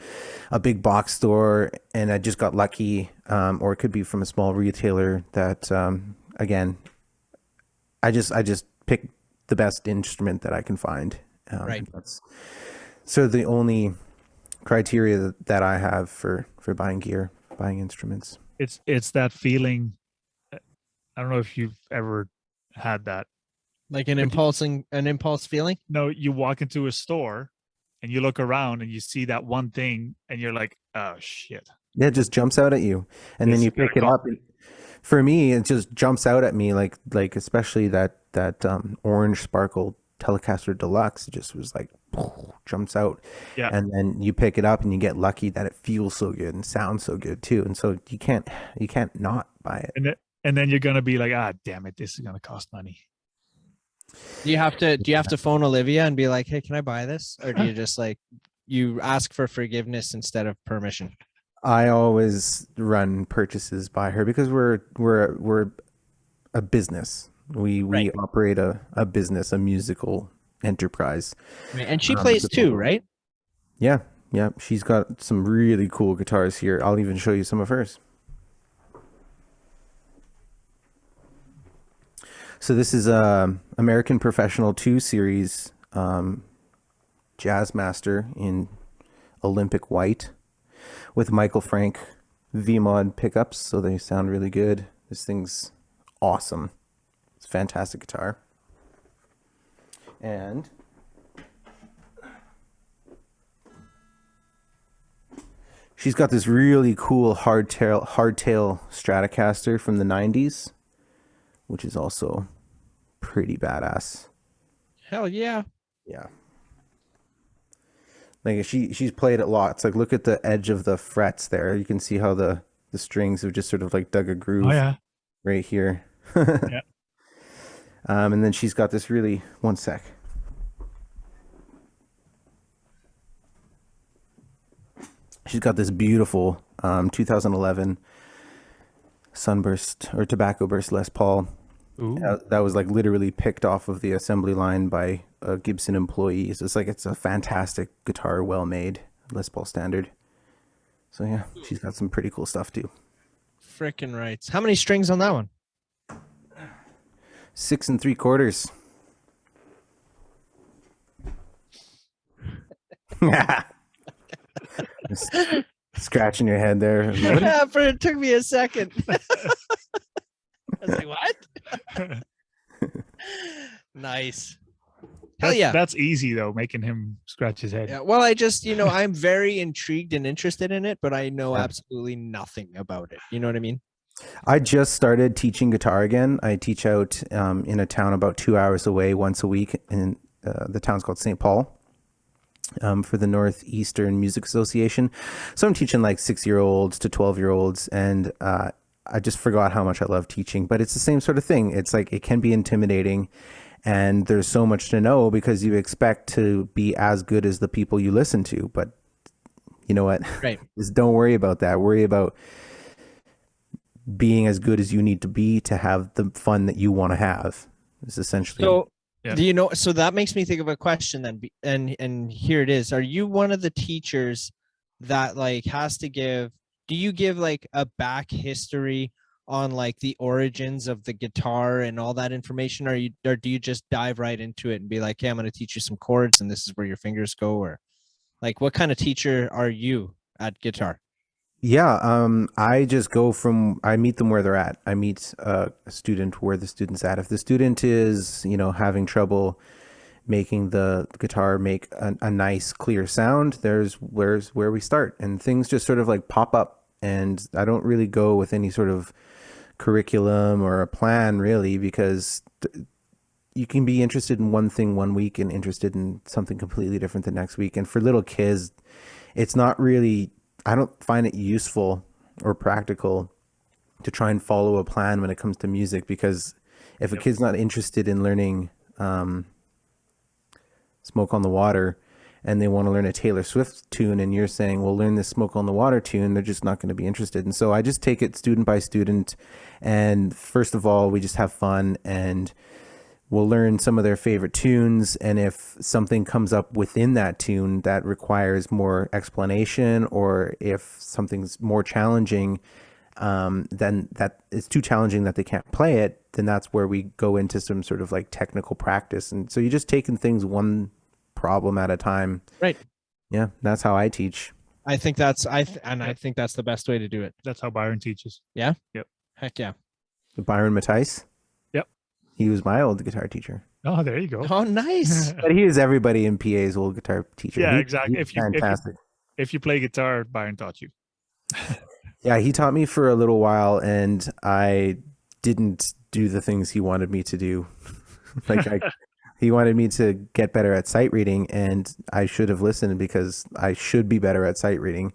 a big box store and I just got lucky, or it could be from a small retailer that, again, I just pick the best instrument that I can find. Right. That's sort of the only criteria that I have for buying gear, buying instruments. It's that feeling. I don't know if you've ever had that. Like an impulse feeling? No, you walk into a store and you look around and you see that one thing and you're like, oh shit. Yeah, it just jumps out at you. And then you pick it up. For me, it just jumps out at me like especially that orange sparkle Telecaster Deluxe. It just was like jumps out. Yeah. And then you pick it up and you get lucky that it feels so good and sounds so good too. And so you can't not buy it. And then you're gonna be like, ah, damn it, this is gonna cost money. Do you have to phone Olivia and be like, hey, can I buy this? Or do you just like, you ask for forgiveness instead of permission? I always run purchases by her because we're a business. We operate a business, a musical enterprise. Right. And she plays too, right? Yeah. She's got some really cool guitars here. I'll even show you some of hers. So this is American Professional 2 Series Jazzmaster in Olympic White with Michael Frank V-Mod pickups, so they sound really good. This thing's awesome. It's a fantastic guitar. And she's got this really cool hardtail Stratocaster from the 90s, which is also pretty badass. Hell yeah. Yeah. Like she's played it lots. Like look at the edge of the frets there. You can see how the strings have just sort of like dug a groove right here. Yeah. And then she's got this really, one sec. She's got this beautiful 2011 Sunburst or Tobacco Burst Les Paul Ooh. that was like literally picked off of the assembly line by a Gibson employee. So it's a fantastic guitar, well made, Les Paul standard. So yeah, she's got some pretty cool stuff too. Frickin' rights. How many strings on that one? 6 3/4. Scratching your head there. Yeah, but it took me a second. I was like, what? Nice. Hell yeah. That's easy though, making him scratch his head. Yeah. Well, I just, I'm very intrigued and interested in it, but I know Yeah. absolutely nothing about it. You know what I mean? I just started teaching guitar again. I teach out in a town about 2 hours away once a week, and the town's called St. Paul, for the Northeastern Music Association. So I'm teaching like 6-year-olds to 12-year-olds, and I just forgot how much I love teaching. But it's the same sort of thing. It's like it can be intimidating, and there's so much to know because you expect to be as good as the people you listen to. But you know what? Right. Just don't worry about that. Worry about being as good as you need to be to have the fun that you want to have. Is essentially. So, Yeah. do you know? So that makes me think of a question then, and here it is. Are you one of the teachers that like has to give? Do you give like a back history on like the origins of the guitar and all that information, or do you just dive right into it and be like, "Hey, I'm going to teach you some chords, and this is where your fingers go," or like, what kind of teacher are you at guitar? Yeah, I just I meet them where they're at. I meet a student where the student's at. If the student is, having trouble making the guitar make a nice, clear sound, there's where we start. And things just sort of like pop up. And I don't really go with any sort of curriculum or a plan really, because you can be interested in one thing one week and interested in something completely different the next week. And for little kids, it's not really, I don't find it useful or practical to try and follow a plan when it comes to music, because if a kid's not interested in learning Smoke on the Water and they want to learn a Taylor Swift tune and you're saying, well, learn this Smoke on the Water tune, they're just not going to be interested. And so I just take it student by student. And first of all, we just have fun and we'll learn some of their favorite tunes. And if something comes up within that tune that requires more explanation, or if something's more challenging, then that it's too challenging that they can't play it, then that's where we go into some sort of like technical practice. And so you're just taking things one problem at a time. Right. Yeah, that's how I teach. I think that's I think that's the best way to do it. That's how Byron teaches. Yeah. Yep. Heck yeah. Byron Matthijs. Yep. He was my old guitar teacher. Oh, there you go. Oh, nice. But he is everybody in PA's old guitar teacher. Yeah, He- exactly. he's fantastic. If you play guitar, Byron taught you. Yeah, he taught me for a little while, and I didn't do the things he wanted me to do. He wanted me to get better at sight reading, and I should have listened because I should be better at sight reading.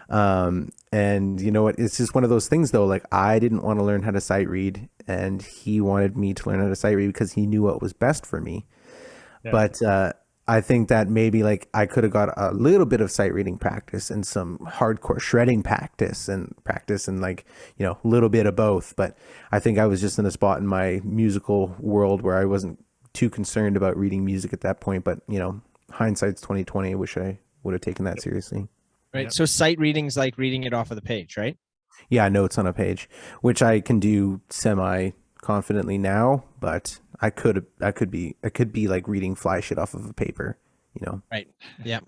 And you know what? It's just one of those things, though. Like, I didn't want to learn how to sight read, and he wanted me to learn how to sight read because he knew what was best for me. Yeah. But I think that maybe like I could have got a little bit of sight reading practice and some hardcore shredding practice and like, a little bit of both. But I think I was just in a spot in my musical world where I wasn't too concerned about reading music at that point. But, hindsight's 2020. I wish I would have taken that seriously. Right. Yep. So sight reading's like reading it off of the page, right? Yeah, notes on a page, which I can do semi confidently now, but I could be like reading fly shit off of a paper, Right. Yeah.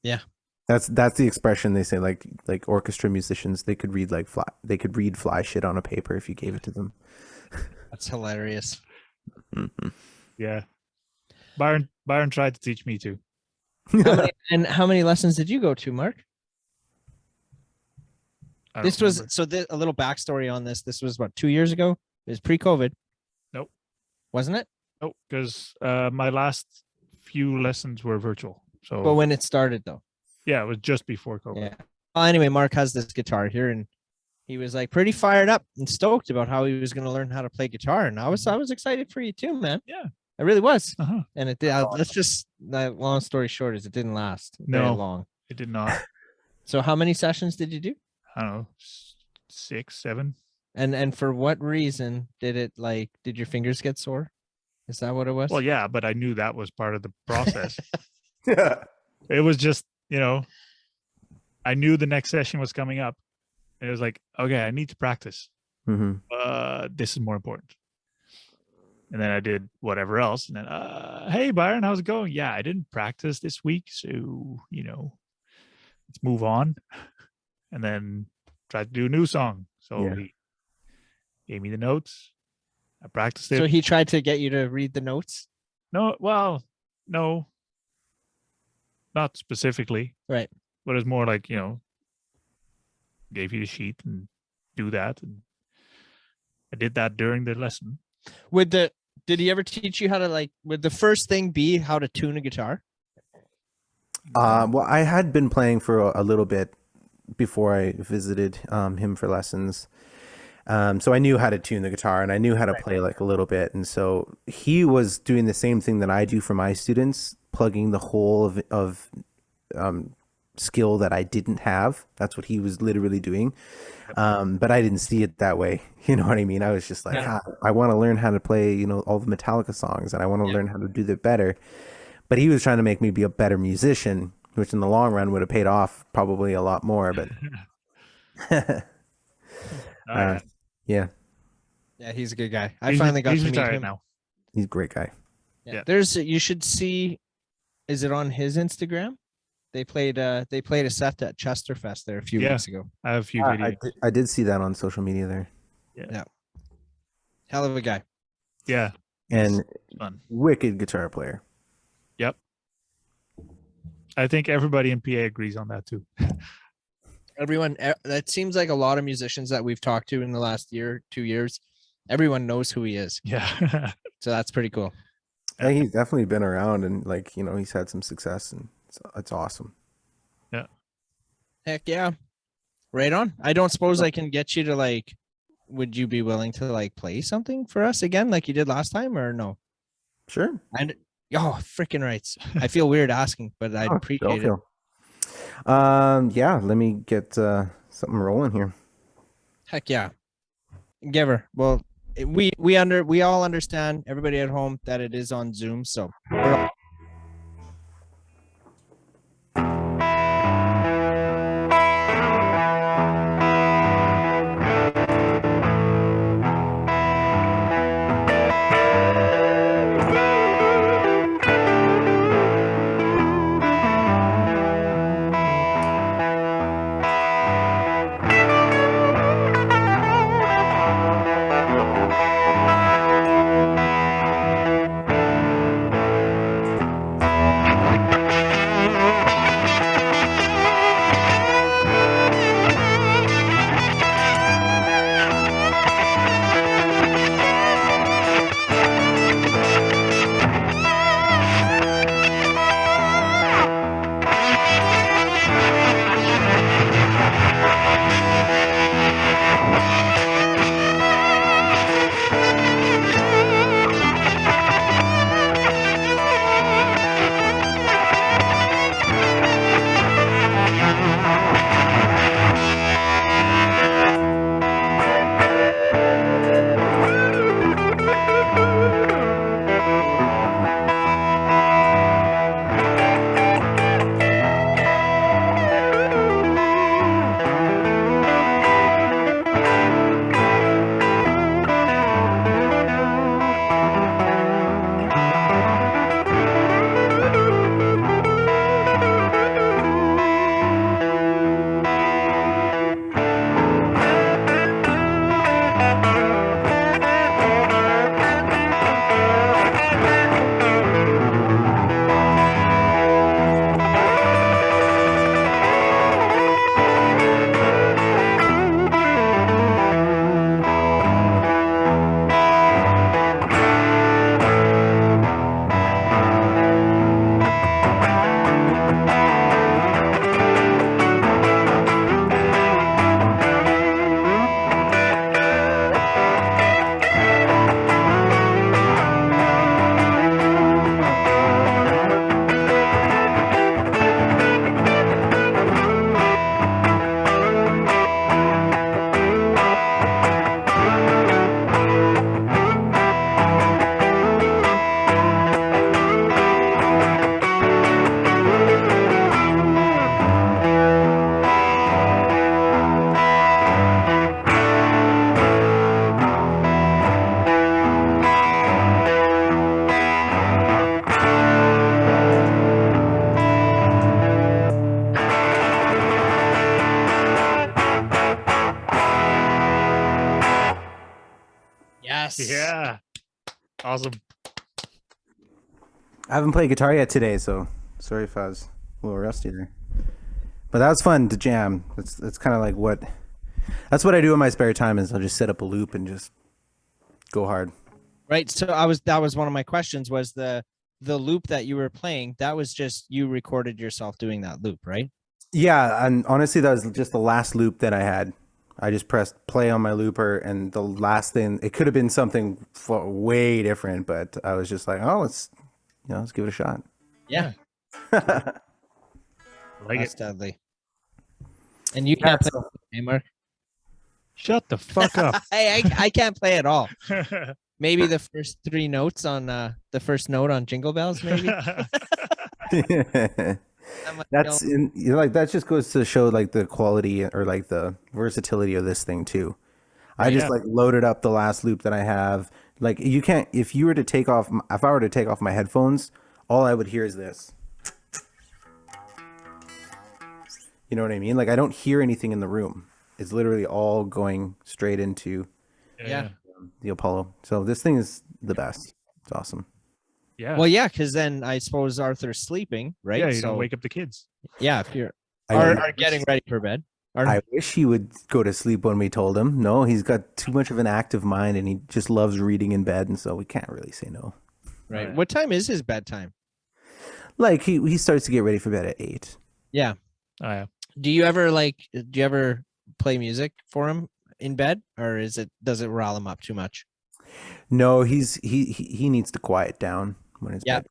Yeah. That's the expression they say, like orchestra musicians, they could read fly shit on a paper if you gave it to them. That's hilarious. Mm-hmm. Yeah. Byron tried to teach me too. How many lessons did you go to, Mark? I don't This was remember. a little backstory on this. This was what, 2 years ago? It was pre-COVID. Nope. Wasn't it? Oh, because my last few lessons were virtual. So But when it started though. yeah, it was just before COVID. Yeah. Well, anyway, Mark has this guitar here, and he was like pretty fired up and stoked about how he was going to learn how to play guitar. And I was excited for you too, man. Yeah. I really was. Uh-huh. And it did. Let's just, long story short is it didn't last very No. long. It did not. So how many sessions did you do? I don't know, 6, 7. And for what reason did your fingers get sore? Is that what it was? Well, yeah, but I knew that was part of the process. Yeah. It was just, I knew the next session was coming up. And it was like, okay, I need to practice. Mm-hmm. This is more important. And then I did whatever else. And then, hey, Byron, how's it going? Yeah, I didn't practice this week. So, let's move on. And then try to do a new song. So he gave me the notes. I practiced it. So he tried to get you to read the notes? No, not specifically. Right. But it's more like, gave you the sheet and do that. And I did that during the lesson. Did he ever teach you how to would the first thing be how to tune a guitar? Well, I had been playing for a little bit before I visited him for lessons. So I knew how to tune the guitar and I knew how to play like a little bit. And so he was doing the same thing that I do for my students, plugging the hole of skill that I didn't have. That's what he was literally doing. But I didn't see it that way. You know what I mean? I was just like, I want to learn how to play, all the Metallica songs and I want to learn how to do that better. But he was trying to make me be a better musician, which in the long run would have paid off probably a lot more. But yeah. Yeah, he's a good guy. I finally got to meet him now. He's a great guy. Yeah. You should see, is it on his Instagram? They played a set at Chesterfest there a few weeks ago. I have a few videos. I did see that on social media there. Yeah. Hell of a guy. Yeah. And fun. Wicked guitar player. Yep. I think everybody in PA agrees on that too. Everyone, that seems like a lot of musicians that we've talked to in the last 2 years, everyone knows who he is. Yeah. So that's pretty cool. Yeah, he's definitely been around and he's had some success and it's awesome. Yeah. Heck yeah. Right on. I don't suppose I can get you to would you be willing to play something for us again like you did last time or no? Sure. And freaking rights. I feel weird asking, but I'd appreciate it. Yeah, let me get something rolling here. Heck yeah. Giver. Well, we all understand, everybody at home, that it is on Zoom, so Yes. Yeah. Awesome. I haven't played guitar yet today, so sorry if I was a little rusty there. But that was fun to jam. That's kind of like that's what I do in my spare time is I'll just set up a loop and just go hard. Right. So that was one of my questions was the loop that you were playing. That was just you recorded yourself doing that loop, right? Yeah, and honestly, that was just the last loop that I had. I just pressed play on my looper, and the last thing, it could have been something way different, but I was just like, oh, let's give it a shot. Yeah. Like That's it. deadly. And you can't play, hey, Mark? Shut the fuck up. I can't play at all. Maybe the first 3 notes on the first note on Jingle Bells, maybe. That's that just goes to show like the quality or like the versatility of this thing too. I just like loaded up the last loop that I have. Like you can't, if I were to take off my headphones, all I would hear is this. You know what I mean? Like I don't hear anything in the room. It's literally all going straight into the Apollo. So this thing is the best. It's awesome. Yeah. Well, yeah, because then I suppose Arthur's sleeping, right? Yeah, you don't wake up the kids. Yeah, if you're are getting ready for bed. I wish he would go to sleep when we told him. No, he's got too much of an active mind and he just loves reading in bed, and so we can't really say no. Right. What time is his bedtime? Like he starts to get ready for bed at 8. Yeah. Oh yeah. Do you ever play music for him in bed, or does it rile him up too much? No, he needs to quiet down when it's bed.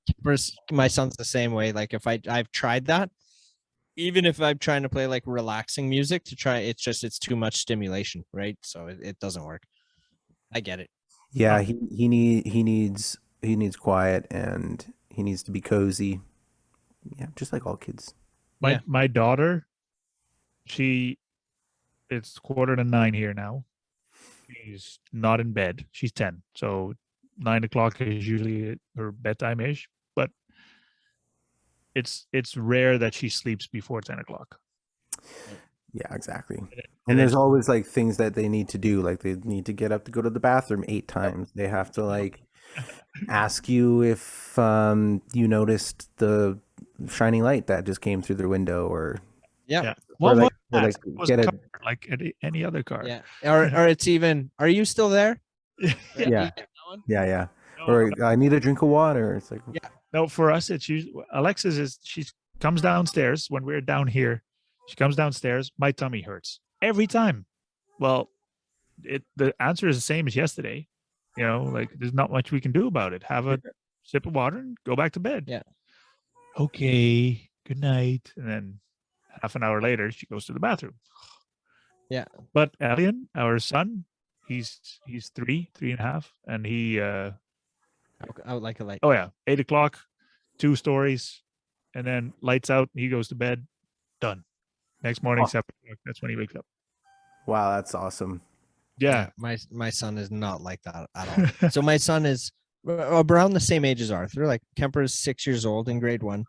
My son's the same way. Like if I've tried that, even if I'm trying to play like relaxing music it's too much stimulation, right? So it doesn't work. I get it. Yeah, he needs quiet and he needs to be cozy. Yeah, just like all kids. My daughter, it's 9:15 here now. She's not in bed. She's 10, so 9 o'clock is usually her bedtime ish. But it's rare that she sleeps before 10 o'clock. Yeah, exactly. And there's always like things that they need to do. Like they need to get up to go to the bathroom 8 times. They have to like ask you if you noticed the shining light that just came through their window, or Well, like any other car. Yeah. Or it's even, are you still there? Yeah. Or I need a drink of water. It's like No, for us, it's usually Alexis she comes downstairs when we're down here. She comes downstairs. My tummy hurts every time. Well, the answer is the same as yesterday. You know, like there's not much we can do about it. Have a sip of water and go back to bed. Yeah. Okay. Good night. And then half an hour later, she goes to the bathroom. Yeah. But Elian, our son, he's 3.5, and he I would like a light. Oh yeah, 8 o'clock, 2 stories, and then lights out. He goes to bed. Done. Next morning, 7 o'clock. That's when he wakes up. wow, that's awesome. Yeah. My son is not like that at all. So my son is around the same age as Arthur. Like Kemper is 6 years old in grade 1,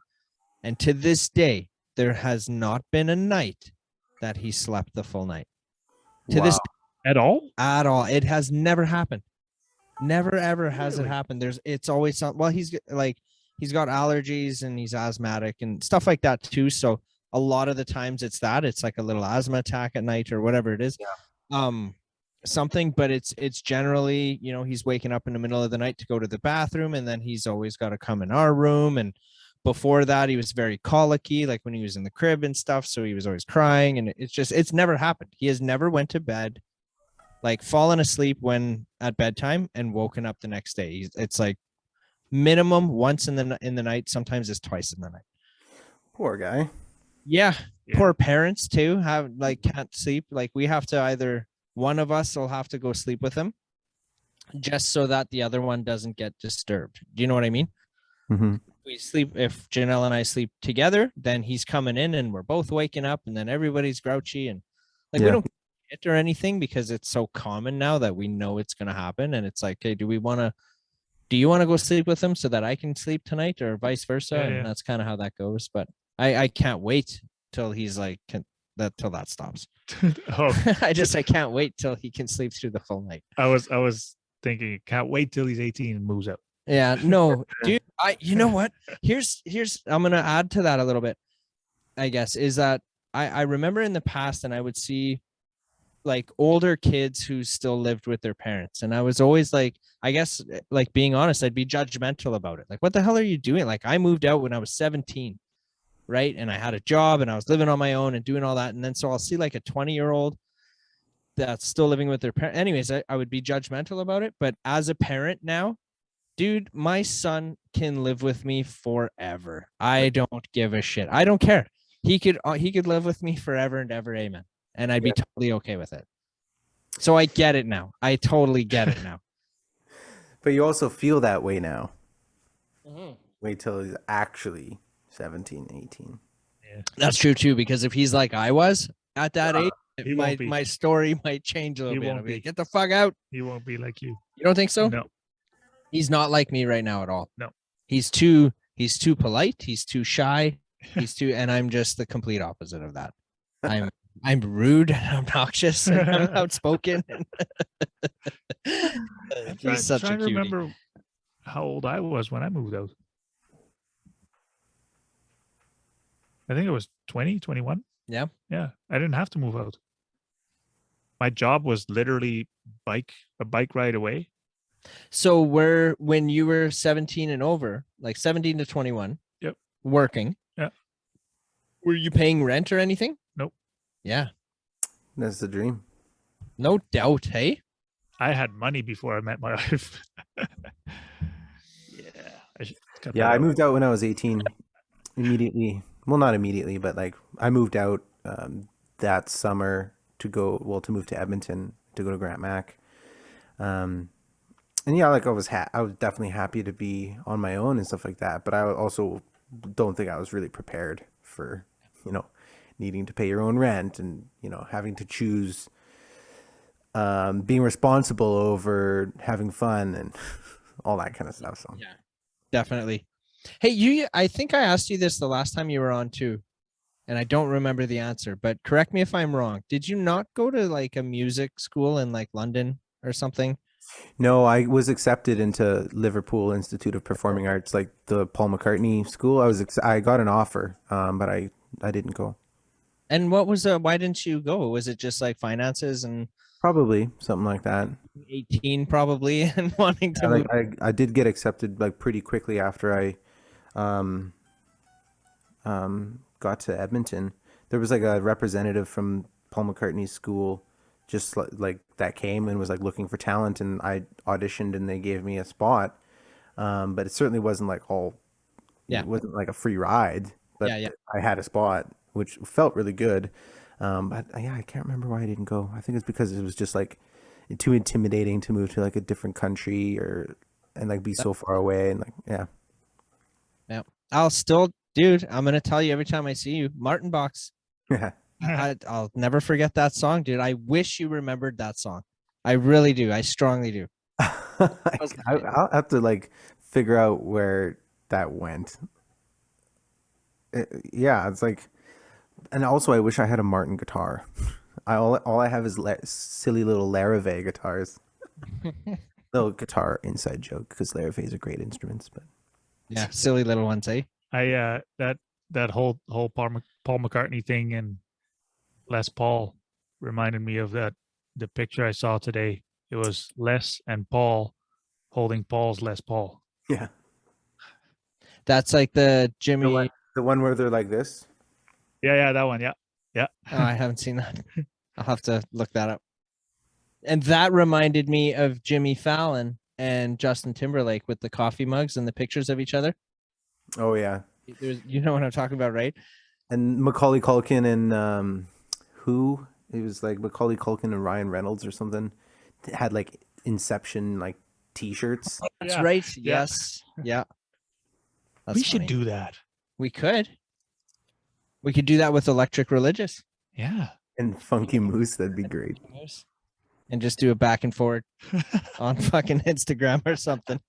and to this day, there has not been a night that he slept the full night. To this at all? At all. It has never happened. Never ever has it happened. It's always something. Well, he's got allergies and he's asthmatic and stuff like that too. So a lot of the times it's like a little asthma attack at night or whatever it is. Yeah. Something, but it's generally, he's waking up in the middle of the night to go to the bathroom, and then he's always got to come in our room. And before that, he was very colicky, like when he was in the crib and stuff. So he was always crying, and it's never happened. He has never went to bed, like fallen asleep at bedtime and woken up the next day. It's like minimum once in the night. Sometimes it's twice in the night. Poor guy. Yeah. Poor parents too can't sleep. Like we have to either one of us will have to go sleep with him just so that the other one doesn't get disturbed. Do you know what I mean? Mm-hmm. We sleep, if Janelle and I sleep together, then he's coming in and we're both waking up, and then everybody's grouchy, and we don't get or anything because it's so common now that we know it's going to happen. And it's like, hey, do you want to go sleep with him so that I can sleep tonight, or vice versa? And that's kind of how that goes. But I can't wait till he's like, till that stops. I can't wait till he can sleep through the full night. I was thinking, can't wait till he's 18 and moves out. Yeah, no, dude. You know what? Here's. I'm gonna add to that a little bit. I guess is that I remember in the past, and I would see like older kids who still lived with their parents, and I was always like, I guess, like being honest, I'd be judgmental about it. Like, what the hell are you doing? Like, I moved out when I was 17, right? And I had a job, and I was living on my own and doing all that. And then so I'll see like a 20-year-old that's still living with their parents. Anyways, I would be judgmental about it. But as a parent now, dude, my son can live with me forever. I don't give a shit. I don't care. He could live with me forever and ever. Amen. And I'd be totally okay with it. So I get it now. I totally get it now. But you also feel that way now. Wait till he's actually 17, 18. Yeah. That's true too, because if he's like I was at that age, my story might change a little bit. I'll be like, get the fuck out. He won't be like you. You don't think so? No. He's not like me right now at all. No. He's too polite. He's too shy. And I'm just the complete opposite of that. I'm rude and obnoxious and I'm outspoken. He's such a cutie. I remember how old I was when I moved out. I think it was 20, 21. Yeah. Yeah. I didn't have to move out. My job was literally a bike ride away. So when you were 17 and over, like 17 to 21, yep, working, yeah, were you paying rent or anything? Nope. Yeah. That's the dream. No doubt, hey? I had money before I met my wife. Yeah, I moved out when I was 18. Immediately. Well, not immediately, but like I moved out that summer to move to Edmonton to go to Grant Mac. And yeah, like I was definitely happy to be on my own and stuff like that. But I also don't think I was really prepared for, needing to pay your own rent and, having to choose being responsible over having fun and all that kind of stuff. So yeah, definitely. Hey, I think I asked you this the last time you were on too, and I don't remember the answer, but correct me if I'm wrong. Did you not go to like a music school in like London or something? No, I was accepted into Liverpool Institute of Performing Arts, like the Paul McCartney school. I got an offer, but I didn't go. And why didn't you go? Was it just like finances and probably something like that? 18 probably and wanting to move. I did get accepted like pretty quickly after I got to Edmonton. There was like a representative from Paul McCartney's school just like that came and was like looking for talent, and I auditioned and they gave me a spot. But it certainly wasn't like it wasn't like a free ride, but I had a spot, which felt really good. But yeah, I can't remember why I didn't go. I think it's because it was just like too intimidating to move to like a different country and like be so far away and like, yeah. Dude, I'm going to tell you every time I see you, Martin Box. Yeah. I'll never forget that song, dude. I wish you remembered that song. I really do. I strongly do. I'll have to like figure out where that went. It's like, and also I wish I had a Martin guitar. All I have is silly little Larrivee guitars. Little guitar inside joke because Larrivee is a great instrument, but yeah, silly little ones, eh? That whole Paul McCartney thing and Les Paul reminded me of the picture I saw today. It was Les and Paul holding Paul's Les Paul. Yeah, that's like the Jimmy, the one where they're like this. Yeah, that one. Yeah. Oh, I haven't seen that. I'll have to look that up. And that reminded me of Jimmy Fallon and Justin Timberlake with the coffee mugs and the pictures of each other. Oh yeah, you know what I'm talking about, right? And Macaulay Culkin and it was like Macaulay Culkin and Ryan Reynolds or something had like Inception like T-shirts. That's right. Yes. Yeah. We should do that. We could do that with Electric Religious. Yeah. And Funky Moose, that'd be great. And just do a back and forward on fucking Instagram or something.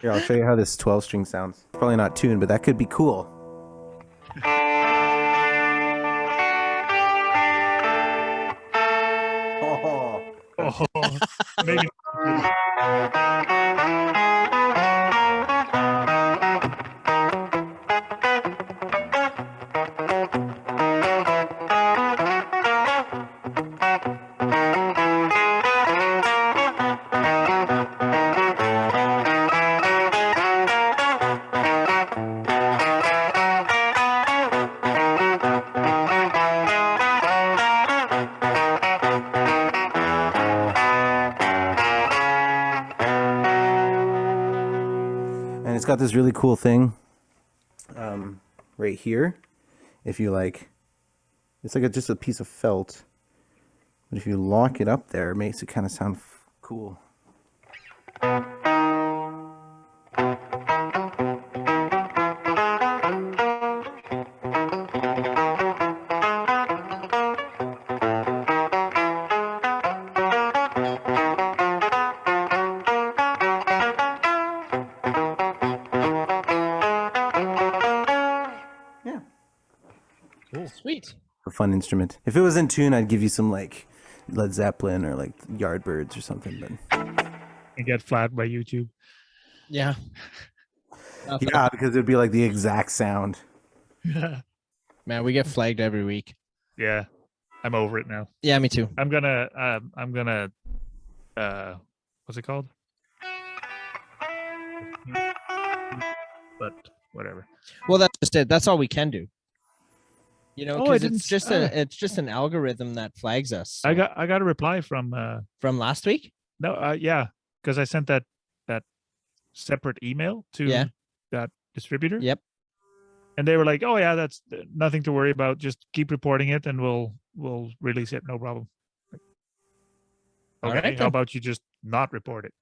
Here, I'll show you how this 12-string sounds. Probably not tuned, but that could be cool. Oh, Oh, maybe. And it's got this really cool thing right here. If you like, it's like just a piece of felt. But if you lock it up there, it makes it kind of sound cool. Yeah. Cool. Sweet. A fun instrument. If it was in tune, I'd give you some like Led Zeppelin or like Yardbirds or something. But And get flagged by YouTube. Yeah. yeah, because it'd be like the exact sound. Man, we get flagged every week. Yeah, I'm over it now. Yeah, me too. I'm gonna what's it called? But whatever. Well, that's just it. That's all we can do. You know, Oh, I because didn't it's just it's just an algorithm that flags us. I so- got a reply from from last week. no yeah, because I sent that separate email to Yeah. that distributor. Yep. And they were like, "Oh yeah, that's nothing to worry about. Just keep reporting it, and we'll release it. No problem." Like, All okay, right, how then. about you just not report it?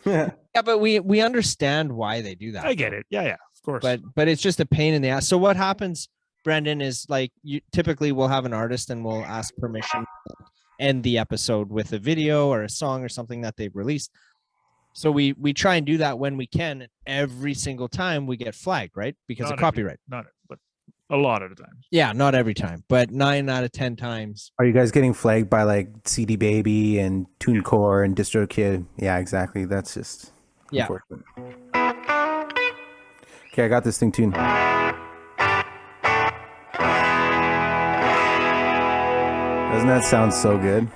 Yeah, but we understand why they do that. I get it. Yeah, of course. But it's just a pain in the ass. So what happens, Brendan, is like you typically we'll have an artist and we'll ask permission to end the episode with a video or a song or something that they've released. So we try and do that when we can. Every single time we get flagged, right? Because Not of every- copyright. but a lot of the times. Yeah, not every time, but 9 out of 10 times. Are you guys getting flagged by like CD Baby and TuneCore and DistroKid? Yeah, exactly. That's just Yeah. unfortunate. Okay, I got this thing tuned. Doesn't that sound so good?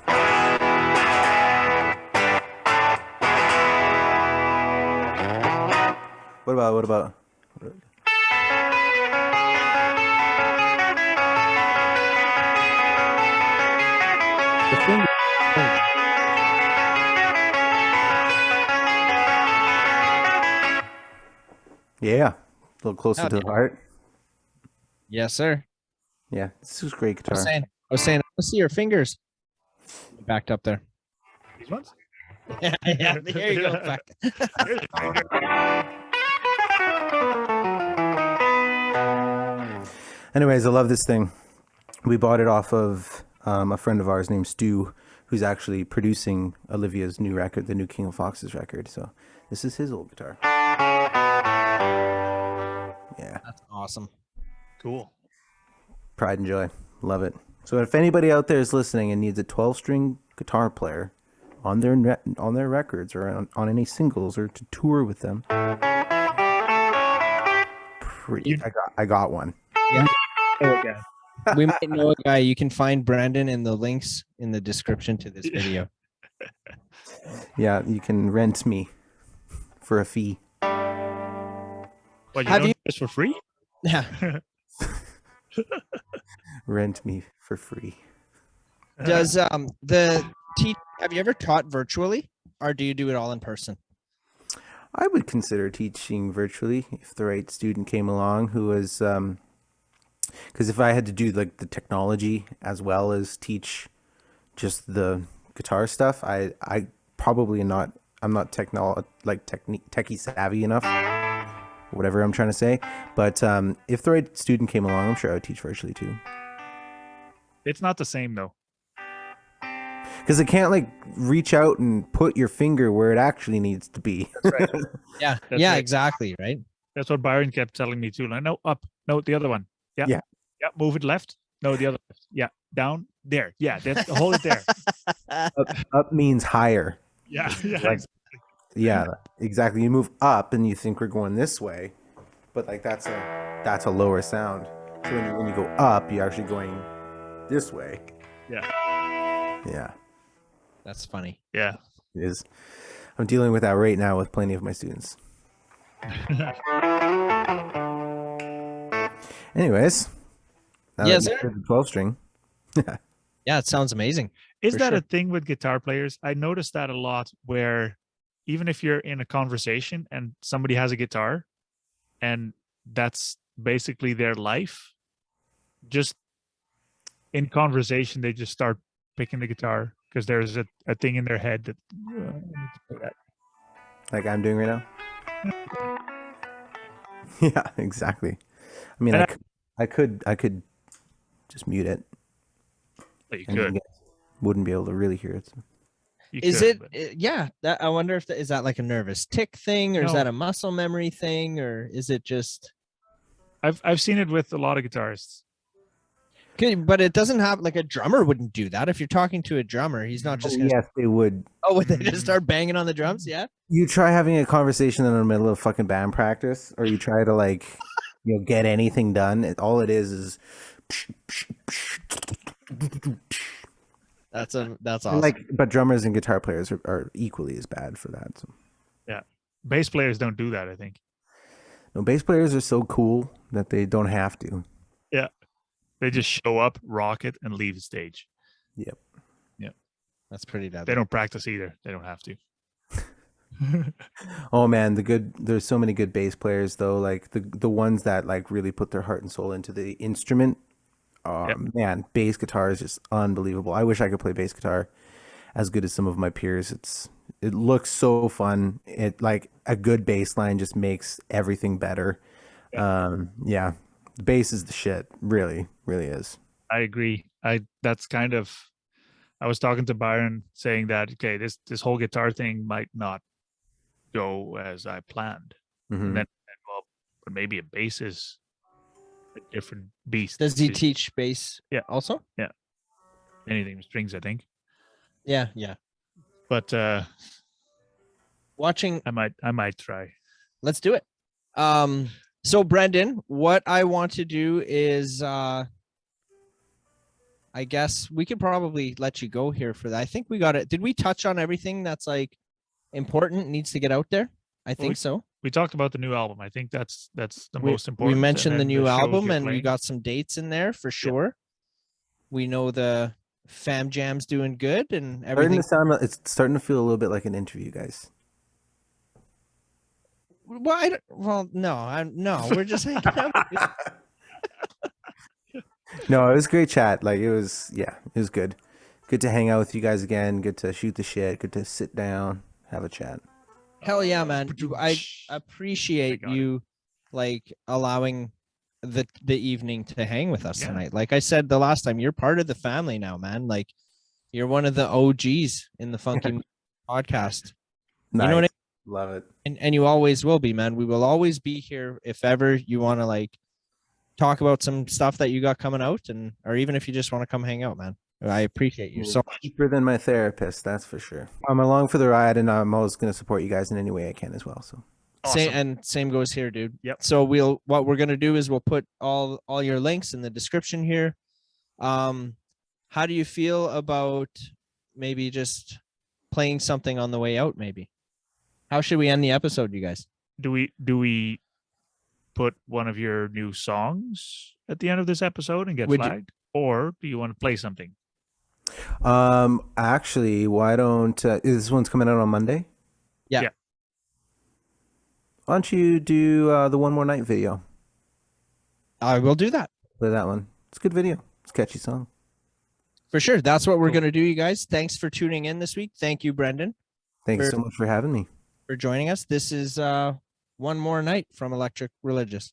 What about? The thing. Yeah, a little closer Hell to the yeah. heart. Yes, sir. Yeah, this is great I guitar. was saying, let's see your fingers. Backed up there. These ones. Yeah, there you go. Back. Anyways, I love this thing. We bought it off of a friend of ours named Stu, who's actually producing Olivia's new record, the new King of Foxes record. So this is his old guitar. Yeah, That's awesome. Cool. pride and joy. Love it. So if anybody out there is listening and needs a 12-string guitar player on their records or on any singles or to tour with them, I got one. We might know a guy. You can find Brandon in the links in the description to this video. Yeah, you can rent me for a fee. What, you Have don't you- do this for free? Yeah. Rent me for free. Does have you ever taught virtually or do you do it all in person? I would consider teaching virtually if the right student came along who was, because if I had to do like the technology as well as teach just the guitar stuff, I probably not. I'm not techie savvy enough. Whatever I'm trying to say, but if the right student came along, I'm sure I would teach virtually too. It's not the same though. Because it can't like reach out and put your finger where it actually needs to be. Right. Yeah. That's Yeah, right. exactly. Right. That's what Byron kept telling me too. Like, no, up, no, the other one. Yeah. Yeah. Yeah. Move it left. No, the other left. Yeah. down, there. Yeah, that's hold it there. Up means higher. Yeah, yeah. Like, yeah, exactly. You move up and you think we're going this way, but like that's a lower sound. So when you go up, you're actually going this way. Yeah. Yeah. That's funny. Yeah. It is. I'm dealing with that right now with plenty of my students. Anyways. Yes, sir. The 12 string. Yeah, it sounds amazing. Is For that sure. a thing with guitar players? I noticed that a lot where even if you're in a conversation and somebody has a guitar and that's basically their life, just in conversation, they just start picking the guitar because there's a thing in their head that, Like I'm doing right now. Yeah, exactly. I mean, And I could just mute it. you and could. you guys wouldn't be able to really hear it. You Is could, but yeah, I wonder if is that like a nervous tick thing, or is No. that a muscle memory thing, or is it just I've seen it with a lot of guitarists. okay, but it doesn't have like a drummer wouldn't do that. If you're talking to a drummer, he's not just gonna Yes, they would. would they just start banging on the drums? Yeah. You try having a conversation in the middle of fucking band practice, or you try to like, get anything done. All it is. That's awesome. And but drummers and guitar players are equally as bad for that. So. Yeah. Bass players don't do that, I think. No, bass players are so cool that they don't have to. Yeah. They just show up, rock it, and leave the stage. Yep. That's pretty deadly. They don't practice either. They don't have to. Oh man, there's so many good bass players though. Like the ones that like really put their heart and soul into the instrument. Man, bass guitar is just unbelievable. I wish I could play bass guitar as good as some of my peers. It looks so fun. It like a good bass line just makes everything better. Yeah. The bass is the shit. Really, really is. I agree. I was talking to Byron saying that, okay, this whole guitar thing might not go as I planned. Mhm. And then, well, but maybe a bass is a different beast. Does he teach bass? Yeah. Also. Yeah. Anything with strings, I think. Yeah. But Watching. I might try. Let's do it. So Brendan, what I want to do is, I guess we could probably let you go here for that. I think we got it. Did we touch on everything that's like important, needs to get out there? I think so. We talked about the new album. I think that's the most important. We mentioned the and new shows album, you're and we playing. got some dates in there for sure. We know the Fam Jam's doing good and everything. It's starting to feel a little bit like an interview, guys. Well, no, we're just hanging out. No, it was a great chat. Like it was good. Good to hang out with you guys again. Good to shoot the shit. Good to sit down, have a chat. Hell yeah, man. I appreciate you like allowing the evening to hang with us tonight. Like I said the last time, you're part of the family now, man. Like you're one of the OGs in the Funky podcast. Nice. You know what I mean? Love it. And you always will be, man. We will always be here if ever you want to like talk about some stuff that you got coming out, and or even if you just want to come hang out, man. I appreciate you so much. Cheaper than my therapist, that's for sure. I'm along for the ride, and I'm always going to support you guys in any way I can as well. So Awesome. Same goes here, dude. Yep. So what we're gonna do is we'll put all your links in the description here. How do you feel about maybe just playing something on the way out? Maybe. How should we end the episode, you guys? Do we put one of your new songs at the end of this episode and get flagged, or do you want to play something? Actually, why don't this one's coming out on Monday? Yeah. Why don't you do the One More Night video? I will do that. Play that one. It's a good video. It's a catchy song. For sure. That's what we're gonna do, you guys. Thanks for tuning in this week. Thank you, Brendan. Thanks so much for having me. For joining us. This is One More Night from Electric Religious.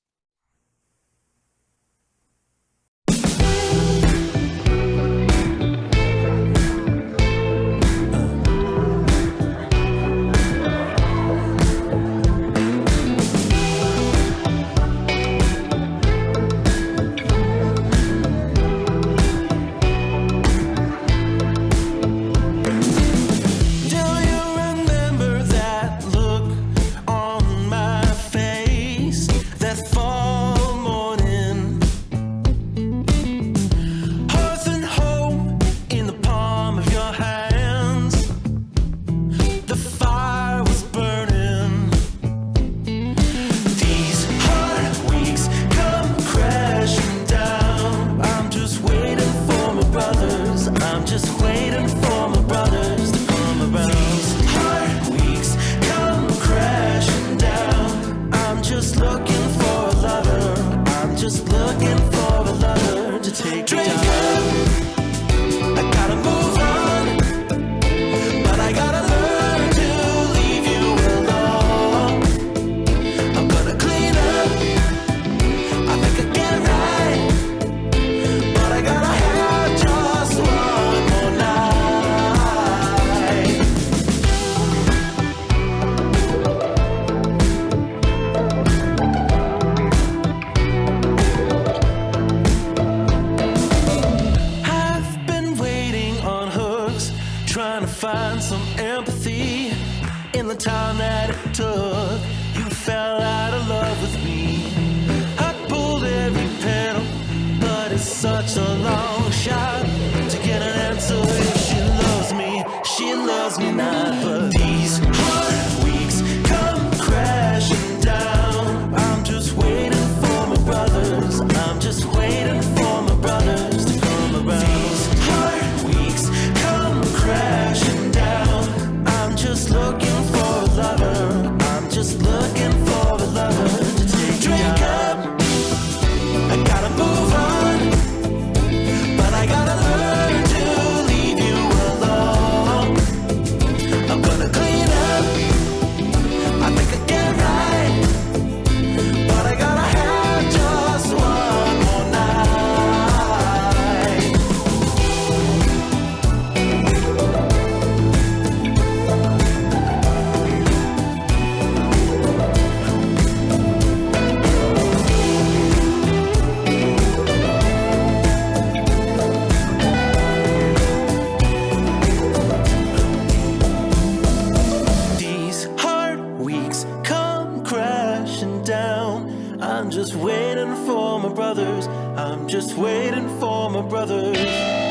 bothers me not. But these hard weeks come crashing down. I'm just waiting for my brothers. I'm just waiting for my brothers to come around. These hard weeks come crashing down. I'm just looking for a lover. I'm just looking for a lover to take me up. I gotta move on, but I gotta learn to leave you alone. I'm gonna clean up, I think I get right, but I gotta have just one more night. These hard weeks come crashing down. I'm just waiting for my brothers. I'm just waiting for my brothers.